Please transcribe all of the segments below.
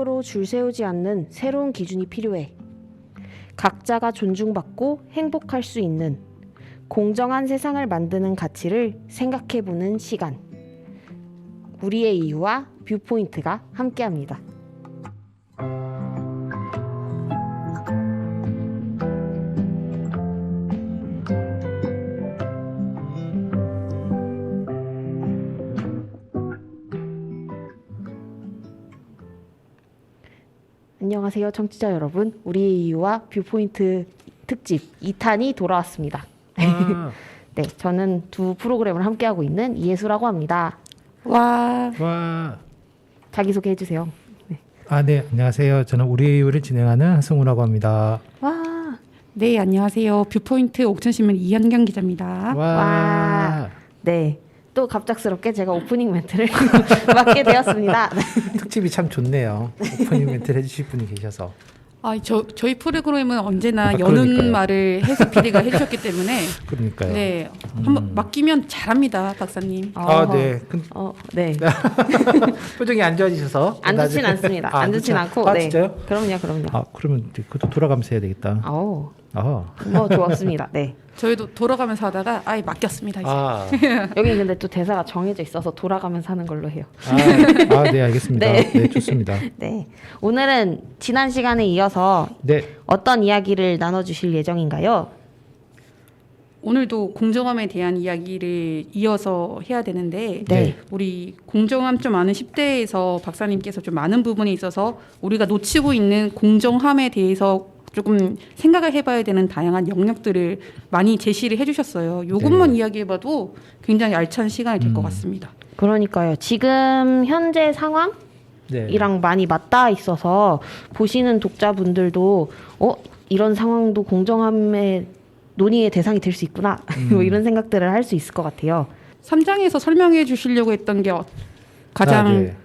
정책으로 줄 세우지 않는 새로운 기준이 필요해. 각자가 존중받고 행복할 수 있는 공정한 세상을 만드는 가치를 생각해보는 시간. 우리의 이유와 뷰포인트가 함께합니다. 안녕하세요, 청취자 여러분. 우리의 이유와 뷰포인트 특집 2탄이 돌아왔습니다. 네, 저는 두 프로그램을 함께하고 있는 이예수라고 합니다. 와. 자기소개 해주세요. 네. 네, 안녕하세요. 저는 우리의 이유를 진행하는 한승우라고 합니다. 와. 네, 안녕하세요. 뷰포인트 옥천신문 이현경 기자입니다. 와. 네. 또 갑작스럽게 제가 오프닝 멘트를 맡게 되었습니다. 특집이 참 좋네요. 오프닝 멘트를 해주실 분이 계셔서. 저희 프로그램은 언제나 여는 그러니까요. 말을 혜수 PD가 해주셨기 때문에 그러니까요. 네, 한번 맡기면 잘합니다, 박사님. 네. 네. 표정이 안 좋아지셔서. 안 좋진 않습니다. 안 좋진 않고. 네. 진짜요? 그럼요. 그러면 이제 그것도 돌아가면서 해야 되겠다. 뭐 좋았습니다. 네. 저희도 돌아가면서 하다가 맡겼습니다. 이제. 여기 근데 또 대사가 정해져 있어서 돌아가면서 하는 걸로 해요. 네, 알겠습니다. 네. 네, 좋습니다. 네. 오늘은 지난 시간에 이어서 네. 어떤 이야기를 나눠주실 예정인가요? 오늘도 공정함에 대한 이야기를 이어서 해야 되는데 네. 우리 공정함 좀 아는 10대에서 박사님께서 좀 많은 부분에 있어서 우리가 놓치고 있는 공정함에 대해서 조금 생각을 해봐야 되는 다양한 영역들을 많이 제시를 해주셨어요. 이것만 네. 이야기해봐도 굉장히 알찬 시간이 될 것 같습니다. 그러니까요. 지금 현재 상황이랑 네. 많이 맞닿아 있어서 보시는 독자분들도 이런 상황도 공정함의 논의의 대상이 될 수 있구나. 뭐 이런 생각들을 할 수 있을 것 같아요. 3장에서 설명해 주시려고 했던 게 가장 네.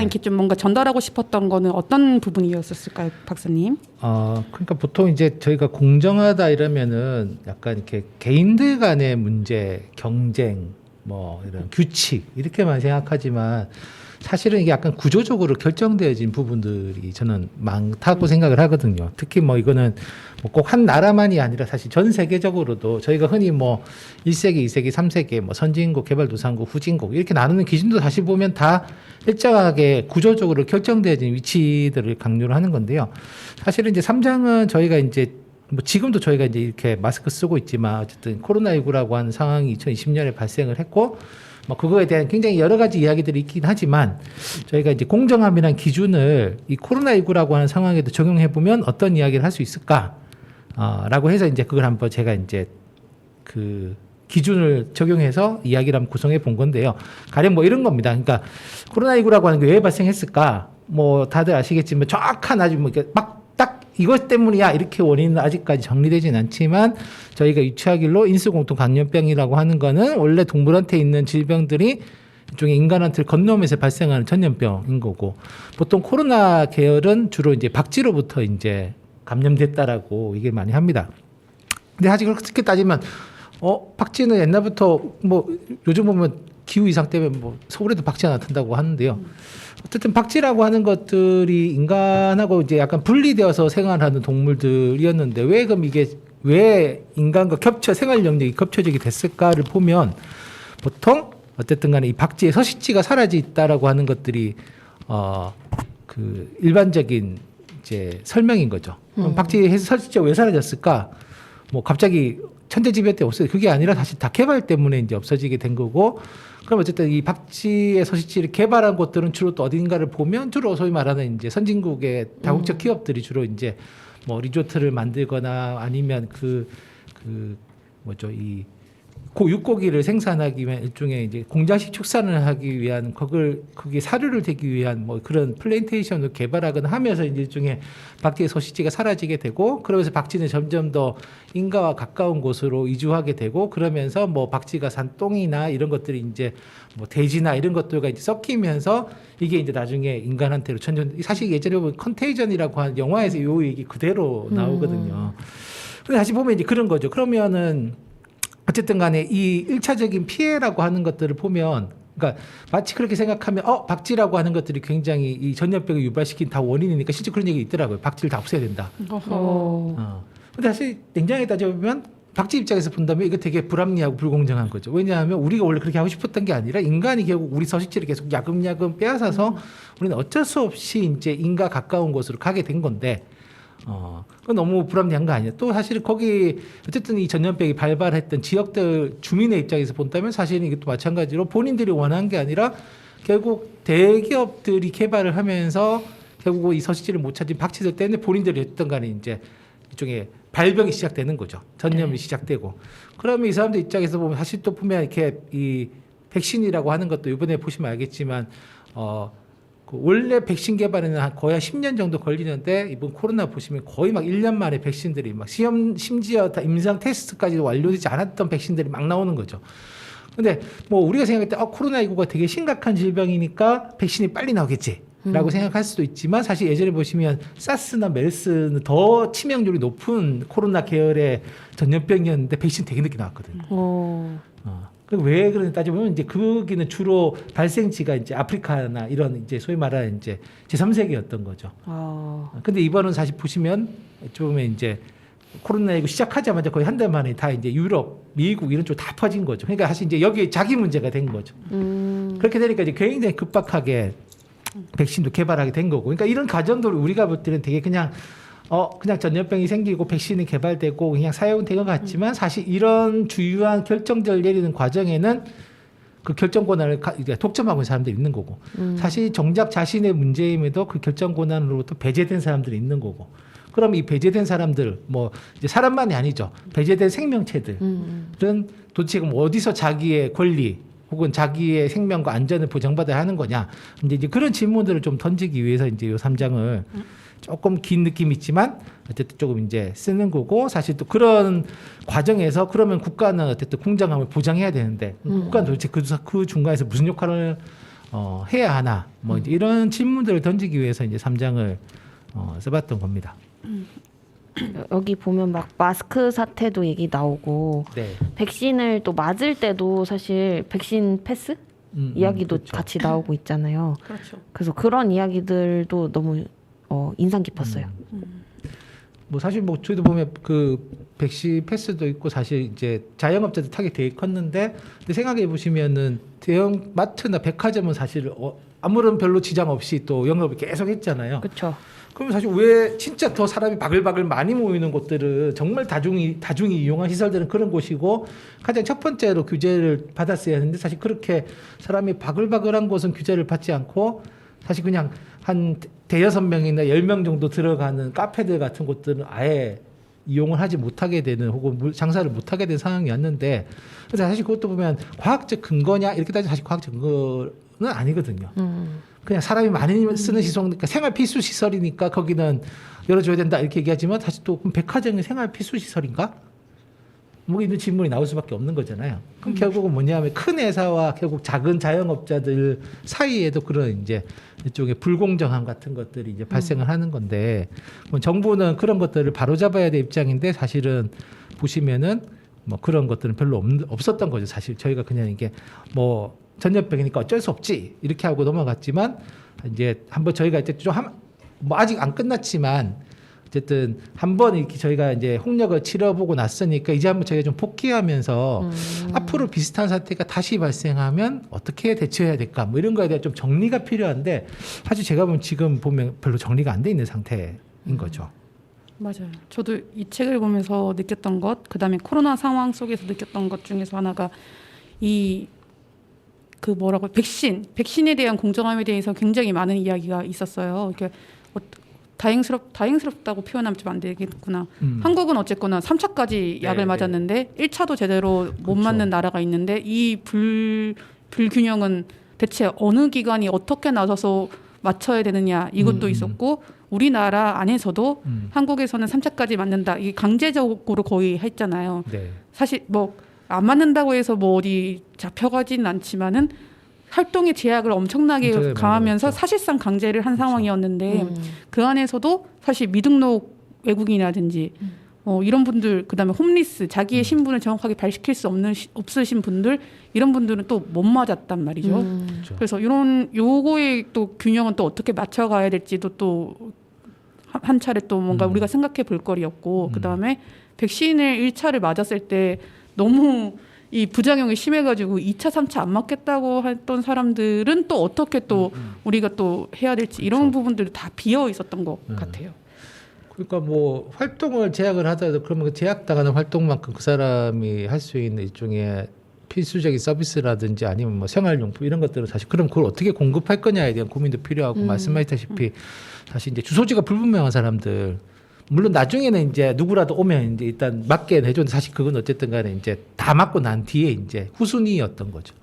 이렇게 좀 뭔가 전달하고 싶었던 거는 어떤 부분이었을까요, 박사님? 그러니까 보통 이제 저희가 공정하다 이러면은 약간 이렇게 개인들 간의 문제, 경쟁, 뭐 이런 규칙 이렇게만 생각하지만 사실은 이게 약간 구조적으로 결정되어진 부분들이 저는 많다고 생각을 하거든요. 특히 뭐 이거는 꼭 한 나라만이 아니라 사실 전 세계적으로도 저희가 흔히 뭐 1세기, 2세기, 3세기 뭐 선진국, 개발도상국, 후진국 이렇게 나누는 기준도 다시 보면 다 일정하게 구조적으로 결정되어진 위치들을 강조를 하는 건데요. 사실은 이제 3장은 저희가 이제 뭐 지금도 저희가 이제 이렇게 마스크 쓰고 있지만 어쨌든 코로나19라고 하는 상황이 2020년에 발생을 했고 뭐 그거에 대한 굉장히 여러 가지 이야기들이 있긴 하지만 저희가 이제 공정함이라는 기준을 이 코로나19라고 하는 상황에도 적용해 보면 어떤 이야기를 할 수 있을까? 라고 해서 이제 그걸 한번 제가 이제 그 기준을 적용해서 이야기를 한번 구성해 본 건데요. 가령 뭐 이런 겁니다. 그러니까 코로나19라고 하는 게 왜 발생했을까? 뭐 다들 아시겠지만 정확한 아주 뭐 이렇게 막 딱 이것 때문이야 이렇게 원인은 아직까지 정리되진 않지만 저희가 유추하기로 인수공통 감염병이라고 하는 거는 원래 동물한테 있는 질병들이 일종의 인간한테 건너오면서 발생하는 전염병인 거고 보통 코로나 계열은 주로 이제 박쥐로부터 이제 감염됐다라고 얘기를 많이 합니다. 근데 사실 그렇게 따지면 박쥐는 옛날부터 뭐 요즘 보면 기후 이상 때문에 뭐 서울에도 박쥐가 나타난다고 하는데요. 어쨌든 박쥐라고 하는 것들이 인간하고 이제 약간 분리되어서 생활하는 동물들이었는데 왜 그럼 이게 왜 인간과 생활 영역이 겹쳐지게 됐을까를 보면 보통 어쨌든 간에 이 박쥐의 서식지가 사라져 있다라고 하는 것들이 그 일반적인 이제 설명인 거죠. 그럼 박쥐의 서식지가 왜 사라졌을까? 뭐 갑자기 천재지변 때 없어요. 그게 아니라 사실 다 개발 때문에 이제 없어지게 된 거고. 그럼 어쨌든 이 박쥐의 서식지를 개발한 곳들은 주로 또 어딘가를 보면 주로 소위 말하는 이제 선진국의 다국적 기업들이 주로 이제 뭐 리조트를 만들거나 아니면 이 육고기를 생산하기 위한 일종의 이제 공장식 축산을 하기 위한 거기에 사료를 대기 위한 뭐 그런 플랜테이션을 개발하거나 하면서 이제 일종의 박쥐의 서식지가 사라지게 되고 그러면서 박쥐는 점점 더 인가와 가까운 곳으로 이주하게 되고 그러면서 뭐 박쥐가 산 똥이나 이런 것들이 이제 뭐 돼지나 이런 것들과 이제 섞이면서 이게 이제 나중에 인간한테로 사실 예전에 보면 컨테이전이라고 하는 영화에서 요 얘기 그대로 나오거든요. 근데 다시 보면 이제 그런 거죠. 그러면은 어쨌든 간에 이 1차적인 피해라고 하는 것들을 보면 그러니까 마치 그렇게 생각하면 박쥐라고 하는 것들이 굉장히 이 전염병을 유발시킨 다 원인이니까 실제 그런 얘기 있더라고요. 박쥐를 다 없애야 된다. 근데 사실 냉정하게 따져보면 박쥐 입장에서 본다면 이거 되게 불합리하고 불공정한 거죠. 왜냐하면 우리가 원래 그렇게 하고 싶었던 게 아니라 인간이 결국 우리 서식지를 계속 야금야금 빼앗아서 우리는 어쩔 수 없이 이제 인과 가까운 곳으로 가게 된 건데 그건 너무 불합리한 거 아니야. 또 사실 거기 어쨌든 이 전염병이 발발했던 지역들 주민의 입장에서 본다면 사실은 이것도 마찬가지로 본인들이 원한 게 아니라 결국 대기업들이 개발을 하면서 결국 이 서식지를 못 찾은 박쥐들 때문에 본인들이 했던 간에 이제 일종의 발병이 시작되는 거죠. 전염이 시작되고. 그러면 이 사람들 입장에서 보면 사실 또 보면 이렇게 이 백신이라고 하는 것도 이번에 보시면 알겠지만 그 원래 백신 개발에는 한 거의 10년 정도 걸리는데 이번 코로나 보시면 거의 막 1년 만에 백신들이 막 시험 심지어 다 임상 테스트까지 완료되지 않았던 백신들이 막 나오는 거죠. 근데 뭐 우리가 생각할 때 코로나19가 되게 심각한 질병이니까 백신이 빨리 나오겠지. 라고 생각할 수도 있지만 사실 예전에 보시면 사스나 메르스는 더 치명률이 높은 코로나 계열의 전염병이었는데 백신 되게 늦게 나왔거든요. 그리고 왜 그런지 따져보면 이제 거기는 주로 발생지가 이제 아프리카나 이런 이제 소위 말하는 이제 제3세계였던 거죠. 근데 이번은 사실 보시면 보면 이제 코로나19 시작하자마자 거의 한 달 만에 다 이제 유럽, 미국 이런 쪽 다 퍼진 거죠. 그러니까 사실 이제 여기 자기 문제가 된 거죠. 그렇게 되니까 이제 굉장히 급박하게 백신도 개발하게 된 거고. 그러니까 이런 과정들을 우리가 볼 때는 되게 그냥 전염병이 생기고 백신이 개발되고 그냥 사용은 된 것 같지만 사실 이런 주요한 결정들을 내리는 과정에는 그 결정 권한을 독점하고 있는 사람들이 있는 거고 사실 정작 자신의 문제임에도 그 결정 권한으로부터 배제된 사람들이 있는 거고 그럼 이 배제된 사람들 뭐 이제 사람만이 아니죠. 배제된 생명체들은 도대체 그럼 어디서 자기의 권리 혹은 자기의 생명과 안전을 보장받아야 하는 거냐. 이제 그런 질문들을 좀 던지기 위해서 이제 요 3장을 조금 긴 느낌이 있지만 어쨌든 조금 이제 쓰는 거고 사실 또 그런 과정에서 그러면 국가는 어쨌든 공정함을 보장해야 되는데 국가는 도대체 그 중간에서 무슨 역할을 해야 하나 뭐 이제 이런 질문들을 던지기 위해서 이제 3장을 써봤던 겁니다. 여기 보면 막 마스크 사태도 얘기 나오고 네. 백신을 또 맞을 때도 사실 백신 패스 이야기도 그렇죠. 같이 나오고 있잖아요. 그렇죠. 그래서 그런 이야기들도 너무 인상 깊었어요. 뭐 사실 뭐 저희도 보면 그 백신 패스도 있고 사실 이제 자영업자들 타겟 되게 컸는데 근데 생각해 보시면은 대형 마트나 백화점은 사실 아무런 별로 지장 없이 또 영업을 계속 했잖아요. 그렇죠. 그럼 사실 왜 진짜 더 사람이 바글바글 많이 모이는 곳들은 정말 다중이 이용한 시설들은 그런 곳이고 가장 첫 번째로 규제를 받았어야 했는데 사실 그렇게 사람이 바글바글한 곳은 규제를 받지 않고 사실 그냥 한 대여섯 명이나 10명 정도 들어가는 카페들 같은 곳들은 아예 이용을 하지 못하게 되는 혹은 장사를 못하게 된 상황이었는데 그래서 사실 그것도 보면 과학적 근거냐 이렇게 따지면 사실 과학적 근거는 아니거든요. 그냥 사람이 많이 쓰는 시설, 그러니까 생활 필수 시설이니까 거기는 열어줘야 된다 이렇게 얘기하지만 사실 또 그럼 백화점이 생활 필수 시설인가? 뭐 이런 질문이 나올 수밖에 없는 거잖아요. 그럼 결국은 뭐냐면 큰 회사와 결국 작은 자영업자들 사이에도 그런 이제 일종의 불공정함 같은 것들이 이제 발생을 하는 건데 뭐 정부는 그런 것들을 바로잡아야 될 입장인데 사실은 보시면은 뭐 그런 것들은 별로 없었던 거죠. 사실 저희가 그냥 이게 뭐 전염병이니까 어쩔 수 없지 이렇게 하고 넘어갔지만 이제 한번 저희가 이제 좀 뭐 아직 안 끝났지만 어쨌든 한번 이렇게 저희가 이제 홍역을 치러보고 났으니까 이제 한번 저희가 좀 복귀하면서 앞으로 비슷한 사태가 다시 발생하면 어떻게 대처해야 될까 뭐 이런 거에 대한 좀 정리가 필요한데 사실 제가 보면 지금 보면 별로 정리가 안 돼 있는 상태인 거죠. 맞아요. 저도 이 책을 보면서 느꼈던 것, 그다음에 코로나 상황 속에서 느꼈던 것 중에서 하나가 그 뭐라고 백신에 대한 공정함에 대해서 굉장히 많은 이야기가 있었어요. 이렇게 다행스럽다고 표현하면 좀 안 되겠구나. 한국은 어쨌거나 3차까지 약을 네, 맞았는데 1차도 제대로 못 그렇죠. 맞는 나라가 있는데 이 불균형은 대체 어느 기관이 어떻게 나서서 맞춰야 되느냐 이것도 있었고 우리나라 안에서도 한국에서는 3차까지 맞는다. 이게 강제적으로 거의 했잖아요. 네. 사실 뭐 안 맞는다고 해서 뭐 어디 잡혀가지는 않지만은 활동의 제약을 엄청나게 가하면서 그렇죠. 사실상 강제를 한 상황이었는데 그 안에서도 사실 미등록 외국인이라든지 이런 분들, 그다음에 홈리스, 자기의 신분을 정확하게 발식할 수 없으신 분들, 이런 분들은 또 못 맞았단 말이죠. 그렇죠. 그래서 요거의 또 균형은 또 어떻게 맞춰가야 될지도 또 한 차례 또 뭔가 우리가 생각해 볼 거리였고, 그다음에 백신을 1차를 맞았을 때 너무 이 부작용이 심해가지고 2차, 3차 안 맞겠다고 했던 사람들은 또 어떻게 또 우리가 또 해야 될지, 이런 그렇죠. 부분들이 다 비어 있었던 것 같아요. 그러니까 뭐 활동을 제약을 하더라도 그러면 그 제약당하는 활동만큼 그 사람이 할 수 있는 일종의 필수적인 서비스라든지 아니면 뭐 생활용품 이런 것들은 사실 그럼 그걸 어떻게 공급할 거냐에 대한 고민도 필요하고 말씀하셨다시피 사실 이제 주소지가 불분명한 사람들 물론 나중에는 이제 누구라도 오면 이제 일단 맞게 해줬는데 사실 그건 어쨌든 간에 이제 다 맞고 난 뒤에 이제 후순위였던 거죠.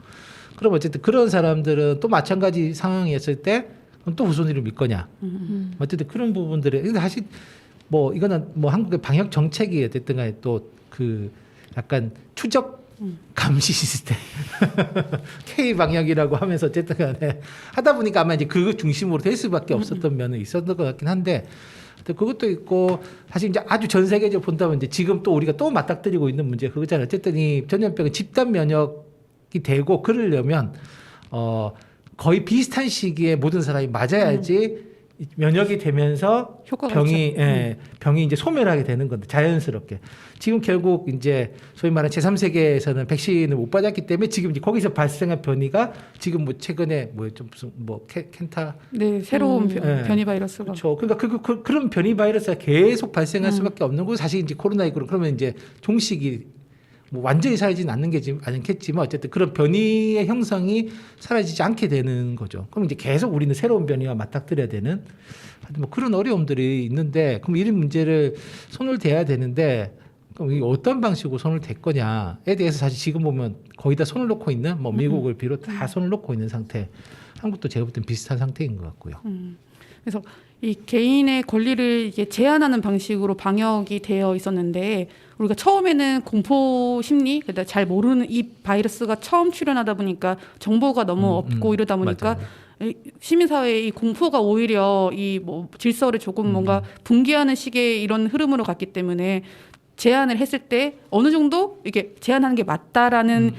그럼 어쨌든 그런 사람들은 또 마찬가지 상황이었을 때 또 후순위를 믿거냐. 어쨌든 그런 부분들에 근데 사실 뭐 이거는 뭐 한국의 방역 정책이 어쨌든 간에 또 그 약간 추적 감시 시스템 K 방역이라고 하면서 어쨌든 간에 하다 보니까 아마 이제 그 중심으로 될 수밖에 없었던 면은 있었던 것 같긴 한데 그것도 있고 사실 이제 아주 전 세계적으로 본다면 이제 지금 또 우리가 또 맞닥뜨리고 있는 문제 그거잖아요. 어쨌든 이 전염병은 집단 면역이 되고 그러려면 거의 비슷한 시기에 모든 사람이 맞아야지 면역이 되면서 효과가 병이 이제 소멸하게 되는 건데 자연스럽게 지금 결국 이제 소위 말하는 제3세계에서는 백신을 못 받았기 때문에 지금 이제 거기서 발생한 변이가 지금 뭐 최근에 뭐 좀 무슨 뭐 켄타 네, 새로운 변이 바이러스가. 그렇죠. 그러니까 그런 변이 바이러스가 계속 발생할 수밖에 없는 거 사실 이제 코로나19로 그러면 이제 종식이 뭐 완전히 사라지는 않겠지만 어쨌든 그런 변이의 형성이 사라지지 않게 되는 거죠. 그럼 이제 계속 우리는 새로운 변이와 맞닥뜨려야 되는 뭐 그런 어려움들이 있는데 그럼 이런 문제를 손을 대야 되는데 그럼 이게 어떤 방식으로 손을 댈 거냐에 대해서 사실 지금 보면 거의 다 손을 놓고 있는 뭐 미국을 비롯 다 손을 놓고 있는 상태. 한국도 제가 볼 땐 비슷한 상태인 것 같고요. 그래서 이 개인의 권리를 이게 제한하는 방식으로 방역이 되어 있었는데 우리가 처음에는 공포 심리, 그러니까 잘 모르는 이 바이러스가 처음 출현하다 보니까 정보가 너무 없고 이러다 보니까 맞아요. 시민사회의 이 공포가 오히려 이 뭐 질서를 조금 뭔가 붕괴하는 식의 이런 흐름으로 갔기 때문에 제한을 했을 때 어느 정도 이게 제한하는 게 맞다라는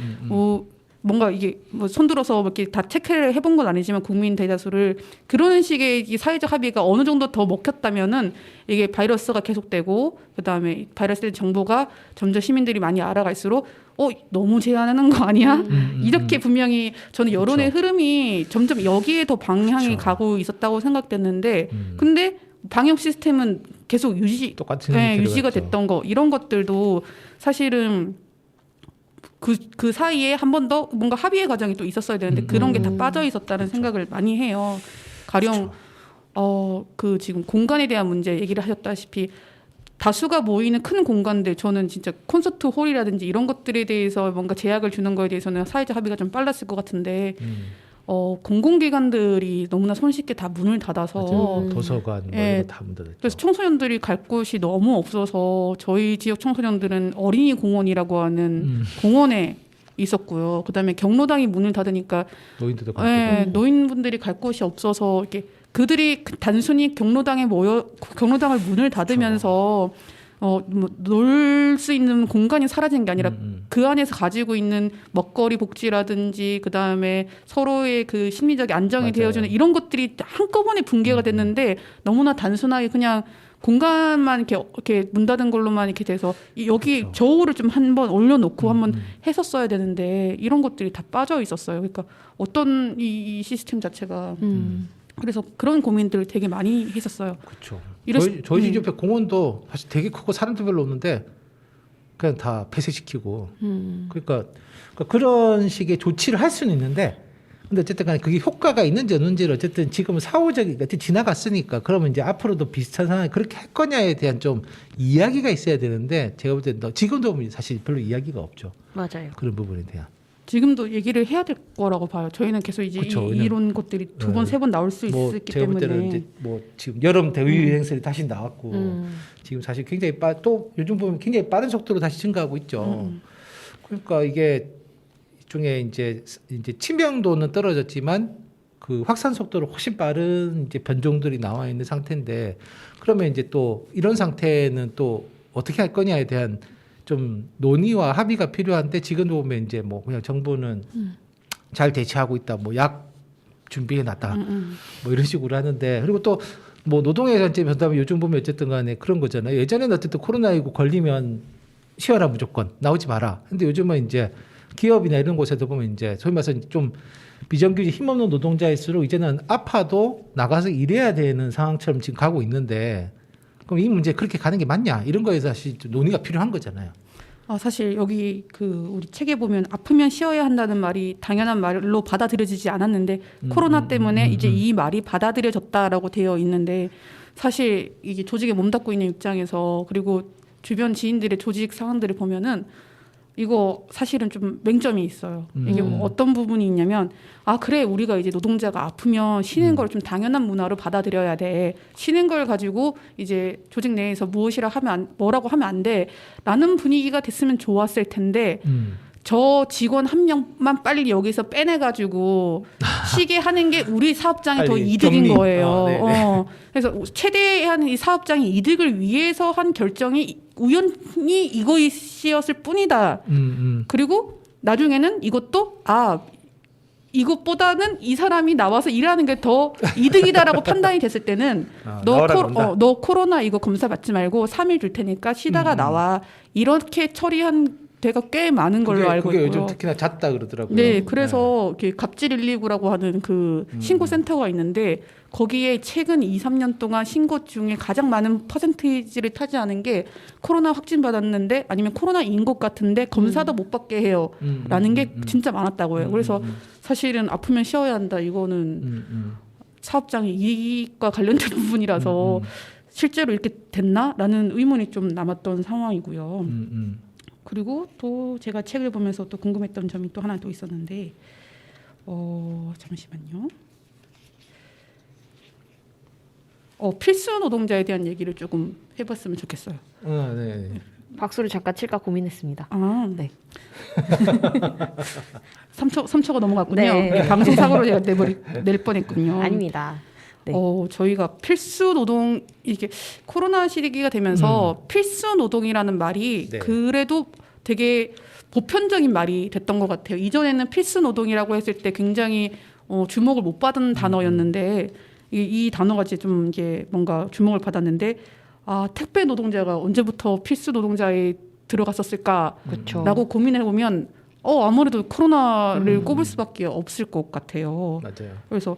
뭔가 이게 뭐 손들어서 이렇게 다 체크를 해본 건 아니지만 국민 대다수를 그런 식의 이 사회적 합의가 어느 정도 더 먹혔다면은 이게 바이러스가 계속되고 그다음에 바이러스에 대한 정보가 점점 시민들이 많이 알아갈수록 너무 제한하는 거 아니야? 이렇게 분명히 저는 여론의 그렇죠. 흐름이 점점 여기에 더 방향이 그렇죠. 가고 있었다고 생각됐는데 근데 방역 시스템은 계속 똑같은 유지가 들어갔죠. 됐던 거 이런 것들도 사실은 그 사이에 한 번 더 뭔가 합의의 과정이 또 있었어야 되는데 그런 게 다 빠져 있었다는 생각을 많이 해요. 가령 그 지금 공간에 대한 문제 얘기를 하셨다시피 다수가 모이는 큰 공간들 저는 진짜 콘서트 홀이라든지 이런 것들에 대해서 뭔가 제약을 주는 거에 대해서는 사회적 합의가 좀 빨랐을 것 같은데 공공기관들이 너무나 손쉽게 다 문을 닫아서 도서관 뭐 예, 이런 거 다 문 닫았죠. 그래서 청소년들이 갈 곳이 너무 없어서 저희 지역 청소년들은 어린이 공원이라고 하는 공원에 있었고요. 그다음에 경로당이 문을 닫으니까 노인들도 갈 데가 노인분들이 갈 곳이 없어서 이렇게 그들이 단순히 경로당에 모여 경로당을 문을 닫으면서 놀 수 있는 공간이 사라진 게 아니라 그 안에서 가지고 있는 먹거리 복지라든지 그 다음에 서로의 그 심리적 안정이 맞아요. 되어주는 이런 것들이 한꺼번에 붕괴가 됐는데 너무나 단순하게 그냥 공간만 이렇게 문 닫은 걸로만 이렇게 돼서 여기 그렇죠. 저울을 좀 한번 올려놓고 한번 했었어야 되는데 이런 것들이 다 빠져 있었어요. 그러니까 어떤 이 시스템 자체가 그래서 그런 고민들을 되게 많이 했었어요. 그렇죠. 이랬- 저희 집 옆에 공원도 사실 되게 크고 사람도 별로 없는데 그냥 다 폐쇄시키고 그러니까 그런 식의 조치를 할 수는 있는데 근데 어쨌든 간에 그게 효과가 있는지 없는지를 어쨌든 지금은 사후적인 지나갔으니까 그러면 이제 앞으로도 비슷한 상황이 그렇게 할 거냐에 대한 좀 이야기가 있어야 되는데 제가 볼 때는 지금도 사실 별로 이야기가 없죠. 맞아요. 그런 부분에 대한. 지금도 얘기를 해야 될 거라고 봐요. 저희는 계속 이제 그쵸, 이런 것들이 두 번, 세 번 나올 수 뭐 있기 제가 볼 때는 때문에. 이제 뭐 지금 여름 대위 유행설이 다시 나왔고 지금 사실 굉장히 또 요즘 보면 굉장히 빠른 속도로 다시 증가하고 있죠. 그러니까 이게 일종의 이제 치명도는 떨어졌지만 그 확산 속도로 훨씬 빠른 이제 변종들이 나와 있는 상태인데 그러면 이제 또 이런 상태는 또 어떻게 할 거냐에 대한 좀 논의와 합의가 필요한데 지금 보면 이제 뭐 그냥 정부는 잘 대처하고 있다. 뭐 약 준비해 놨다. 뭐 이런 식으로 하는데 그리고 또 뭐 노동의 관점에서 본다면 요즘 보면 어쨌든 간에 그런 거잖아요. 예전에는 어쨌든 코로나19 걸리면 쉬어라 무조건 나오지 마라. 근데 요즘은 이제 기업이나 이런 곳에도 보면 이제 소위 말해서 좀 비정규직 힘없는 노동자일수록 이제는 아파도 나가서 일해야 되는 상황처럼 지금 가고 있는데 그럼 이 문제 그렇게 가는 게 맞냐? 이런 거에 사실 좀 논의가 필요한 거잖아요. 사실 여기 우리 책에 보면 아프면 쉬어야 한다는 말이 당연한 말로 받아들여지지 않았는데 코로나 때문에 이제 이 말이 받아들여졌다라고 되어 있는데 사실 이게 조직에 몸담고 있는 입장에서 그리고 주변 지인들의 조직 상황들을 보면은 이거 사실은 좀 맹점이 있어요. 이게 뭐 어떤 부분이 있냐면 그래 우리가 이제 노동자가 아프면 쉬는 걸 좀 당연한 문화로 받아들여야 돼. 쉬는 걸 가지고 이제 조직 내에서 뭐라고 하면 안 돼라는 분위기가 됐으면 좋았을 텐데 저 직원 한 명만 빨리 여기서 빼내가지고 쉬게 하는 게 우리 사업장이 더 이득인 격리. 거예요. 그래서 최대한 이 사업장이 이득을 위해서 한 결정이 우연히 이것이었을 뿐이다. 그리고 나중에는 이것도 이것보다는 이 사람이 나와서 일하는 게 더 이득이다라고 판단이 됐을 때는 너 코로나 이거 검사 받지 말고 3일 줄 테니까 쉬다가 나와 이렇게 처리한 데가 꽤 많은 걸로 알고 그게 있고요. 요즘 특히나 잦다 그러더라고요. 네, 그래서 이렇게 갑질 119라고 하는 그 신고 센터가 있는데 거기에 최근 2, 3년 동안 신고 중에 가장 많은 퍼센테이지를 차지하는 게 코로나 확진 받았는데 아니면 코로나인 것 같은데 검사도 못 받게 해요라는 게 진짜 많았다고요. 그래서 사실은 아프면 쉬어야 한다. 이거는 사업장의 이익과 관련된 부분이라서 실제로 이렇게 됐나라는 의문이 좀 남았던 상황이고요. 그리고 또 제가 책을 보면서 또 궁금했던 점이 또 하나 또 있었는데 잠시만요. 필수 노동자에 대한 얘기를 조금 해봤으면 좋겠어요. 네. 박수를 잠깐 칠까 고민했습니다. 네. 3초가 넘어갔군요. 네. 방송 사고로 제가 낼 뻔했군요. 아닙니다. 네. 저희가 필수 노동 이게 코로나 시기가 되면서 필수 노동이라는 말이 네. 그래도 되게 보편적인 말이 됐던 것 같아요. 이전에는 필수 노동이라고 했을 때 굉장히 주목을 못 받은 단어였는데 이 단어가 이제 좀 이게 뭔가 주목을 받았는데 택배 노동자가 언제부터 필수 노동자에 들어갔었을까라고 그렇죠. 고민해 보면 아무래도 코로나를 꼽을 수밖에 없을 것 같아요. 맞아요. 그래서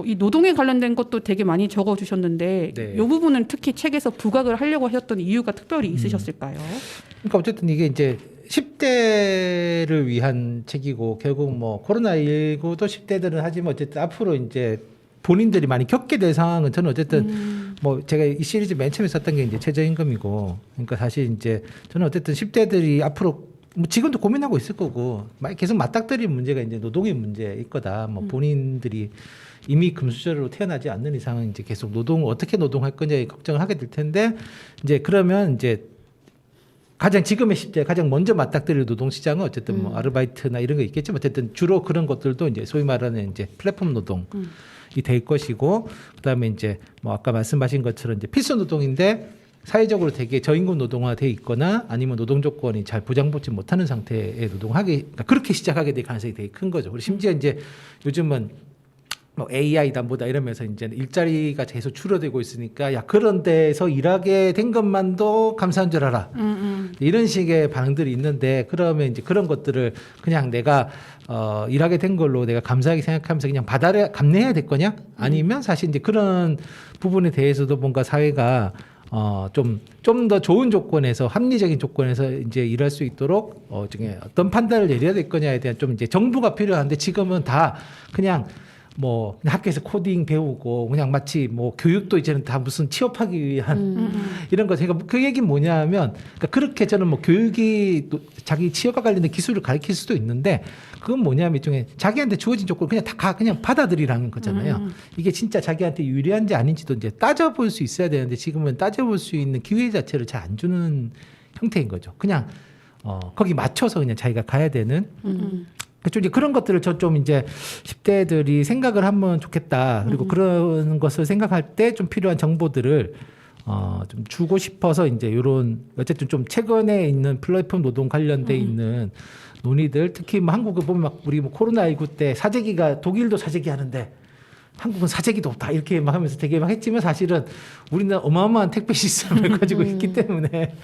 이 노동에 관련된 것도 되게 많이 적어주셨는데 네. 이 부분은 특히 책에서 부각을 하려고 하셨던 이유가 특별히 있으셨을까요? 그러니까 어쨌든 이게 이제 10대를 위한 책이고 결국 뭐 코로나19도 10대들은 하지만 어쨌든 앞으로 이제 본인들이 많이 겪게 될 상황은 저는 어쨌든 뭐 제가 이 시리즈 맨 처음에 썼던 게 이제 최저임금이고 그러니까 사실 이제 저는 어쨌든 10대들이 앞으로 뭐 지금도 고민하고 있을 거고 계속 맞닥뜨릴 문제가 이제 노동의 문제일 거다. 뭐 본인들이 이미 금수저로 태어나지 않는 이상은 이제 계속 어떻게 노동할 거냐에 걱정을 하게 될 텐데 이제 그러면 이제 가장 지금의 10대 가장 먼저 맞닥뜨릴 노동 시장은 어쨌든 뭐 아르바이트나 이런 거 있겠지만 어쨌든 주로 그런 것들도 이제 소위 말하는 이제 플랫폼 노동이 될 것이고 그다음에 이제 뭐 아까 말씀하신 것처럼 이제 필수 노동인데 사회적으로 되게 저임금 노동화돼 있거나 아니면 노동 조건이 잘 보장받지 못하는 상태의 그러니까 그렇게 시작하게 될 가능성이 되게 큰 거죠. 그리고 심지어 이제 요즘은 뭐 AI다 뭐다 이러면서 이제 일자리가 계속 줄어들고 있으니까 그런 데서 일하게 된 것만도 감사한 줄 알아. 이런 식의 반응들이 있는데 그러면 이제 그런 것들을 그냥 내가 일하게 된 걸로 내가 감사하게 생각하면서 그냥 감내해야 될 거냐? 아니면 사실 이제 그런 부분에 대해서도 뭔가 사회가 좀 더 좋은 조건에서 합리적인 조건에서 이제 일할 수 있도록 중에 어떤 판단을 내려야 될 거냐에 대한 좀 이제 정부가 필요한데 지금은 다 그냥 뭐 학교에서 코딩 배우고 그냥 마치 뭐 교육도 이제는 다 무슨 취업하기 위한 이런 거 제가 그 얘기는 뭐냐면 그러니까 그렇게 저는 뭐 교육이 자기 취업과 관련된 기술을 가르칠 수도 있는데 그건 뭐냐면 일종의 자기한테 주어진 조건을 그냥 다 그냥 받아들이라는 거잖아요. 이게 진짜 자기한테 유리한지 아닌지도 이제 따져볼 수 있어야 되는데 지금은 따져볼 수 있는 기회 자체를 잘 안 주는 형태인 거죠. 그냥 거기 맞춰서 그냥 자기가 가야 되는. 그렇죠. 이제 그런 것들을 좀 이제 10대들이 생각을 하면 좋겠다. 그리고 그런 것을 생각할 때 좀 필요한 정보들을 좀 주고 싶어서 이제 이런 어쨌든 좀 최근에 있는 플랫폼 노동 관련돼 있는 논의들 특히 뭐 한국을 보면 막 우리 뭐 코로나19 때 사재기가 독일도 사재기 하는데 한국은 사재기도 없다 이렇게 막 하면서 되게 막 했지만 사실은 우리는 어마어마한 택배 시스템을 가지고 있기 때문에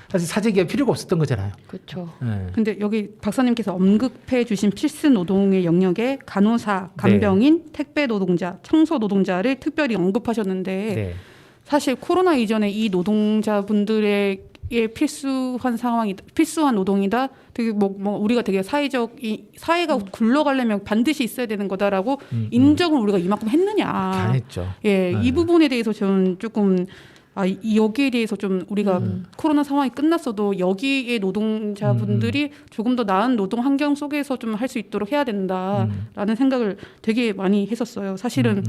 사실 사재기가 필요가 없었던 거잖아요. 그렇죠. 네. 근데 여기 박사님께서 언급해 주신 필수 노동의 영역에 간호사, 간병인, 택배 노동자, 청소 노동자를 특별히 언급하셨는데 네. 사실 코로나 이전에 이 노동자분들의 필수한 상황이 필수한 노동이다. 되게 뭐 우리가 되게 사회가 굴러가려면 반드시 있어야 되는 거다라고 인정을 우리가 이만큼 했느냐. 안 했죠. 예, 네. 이 부분에 대해서 저는 조금 여기에 대해서 좀 우리가 코로나 상황이 끝났어도 여기의 노동자분들이 조금 더 나은 노동 환경 속에서 좀 할 수 있도록 해야 된다라는 생각을 되게 많이 했었어요. 사실은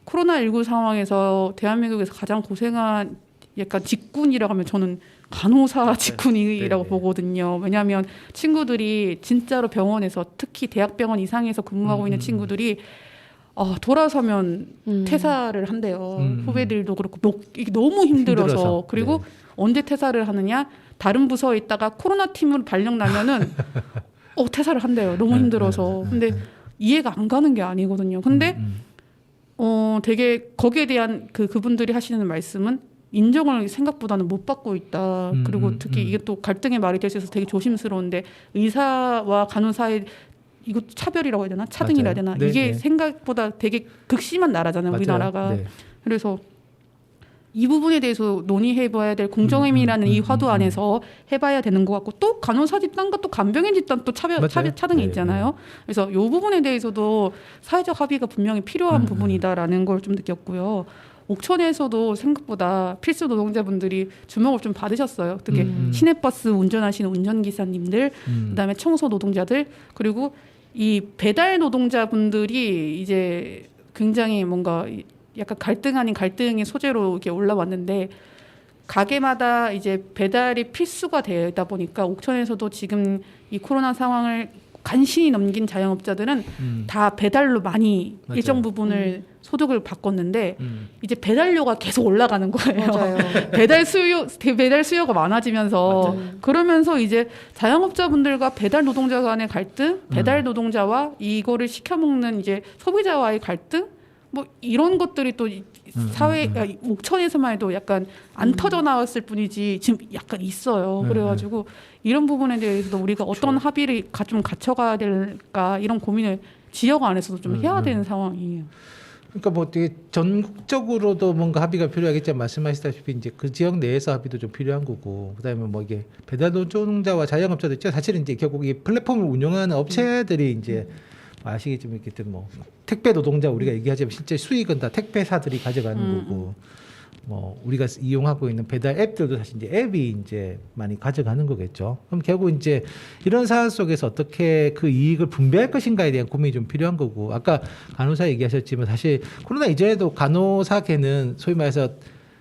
코로나19 상황에서 대한민국에서 가장 고생한 약간 직군이라고 하면 저는 간호사 직군이라고 네. 보거든요. 왜냐하면 친구들이 진짜로 병원에서 특히 대학병원 이상에서 근무하고 있는 친구들이 돌아서면 퇴사를 한대요. 후배들도 그렇고 이게 너무 힘들어서. 그리고 네. 언제 퇴사를 하느냐? 다른 부서에 있다가 코로나 팀으로 발령 나면은 퇴사를 한대요. 너무 힘들어서. 근데 이해가 안 가는 게 아니거든요. 근데 되게 거기에 대한 그분들이 하시는 말씀은 인정을 생각보다는 못 받고 있다. 그리고 특히 이게 또 갈등의 말이 될 수 있어서 되게 조심스러운데 의사와 간호사의 이거 차별이라고 해야 되나? 차등이라 해야 되나? 네, 이게 네. 생각보다 되게 극심한 나라잖아요. 맞아요. 우리나라가. 네. 그래서 이 부분에 대해서 논의해봐야 될 공정임이라는 이 화두 안에서 해봐야 되는 것 같고 또 간호사 집단과 또 간병인 집단 또 차등이 네, 있잖아요. 그래서 이 부분에 대해서도 사회적 합의가 분명히 필요한 부분이다라는 걸 좀 느꼈고요. 옥천에서도 생각보다 필수 노동자분들이 주목을 좀 받으셨어요. 특히 시내버스 운전하시는 운전기사님들, 그다음에 청소 노동자들, 그리고 이 배달 노동자분들이 이제 굉장히 뭔가 약간 갈등 아닌 갈등의 소재로 이렇게 올라왔는데 가게마다 이제 배달이 필수가 되다 보니까 옥천에서도 지금 이 코로나 상황을 간신히 넘긴 자영업자들은 다 배달로 많이 맞아요. 일정 부분을 소득을 바꿨는데 이제 배달료가 계속 올라가는 거예요. 맞아요. 배달 수요가 많아지면서 그러면서 이제 자영업자분들과 배달 노동자 간의 갈등, 배달 노동자와 이거를 시켜 먹는 이제 소비자와의 갈등, 뭐 이런 것들이 또 사회 옥천에서만 해도 약간 안 터져 나왔을 뿐이지 지금 약간 있어요. 그래가지고 이런 부분에 대해서도 우리가 어떤 합의를 좀 갖춰가야 될까 이런 고민을 지역 안에서도 좀 해야 되는 상황이에요. 그러니까 뭐 되게 전국적으로도 뭔가 합의가 필요하겠지만 말씀하시다시피 이제 그 지역 내에서 합의도 좀 필요한 거고 그다음에 뭐 이게 배달 노동자와 자영업자도 있죠. 사실은 이제 결국 이 플랫폼을 운영하는 업체들이 이제 아시겠지만 이렇게 뭐 택배 노동자 우리가 얘기하자면 실제 수익은 다 택배사들이 가져가는 거고 뭐 우리가 이용하고 있는 배달 앱들도 사실 이제 앱이 이제 많이 가져가는 거겠죠. 그럼 결국 이제 이런 상황 속에서 어떻게 그 이익을 분배할 것인가에 대한 고민이 좀 필요한 거고 아까 간호사 얘기하셨지만 사실 코로나 이전에도 간호사계는 소위 말해서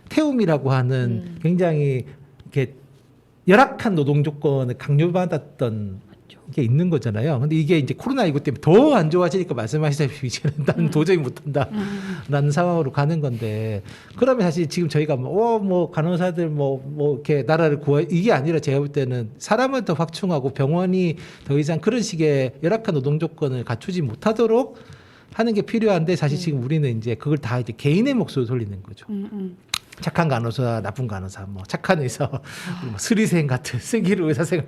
태움이라고 하는 굉장히 이렇게 열악한 노동 조건을 강요받았던 게 있는 거잖아요. 근데 이게 이제 코로나19 때문에 더 안 좋아지니까 말씀하시다시피 이제는 나는 도저히 못한다 라는 상황으로 가는 건데 그러면 사실 지금 저희가 뭐 간호사들 뭐 이렇게 나라를 이게 아니라 제가 볼 때는 사람을 더 확충하고 병원이 더 이상 그런 식의 열악한 노동 조건을 갖추지 못하도록 하는 게 필요한데 사실 지금 우리는 이제 그걸 다 이제 개인의 몫으로 돌리는 거죠. 착한 간호사, 나쁜 간호사, 뭐 착한 의사, 뭐 스리생 같은 슬기로 의사생,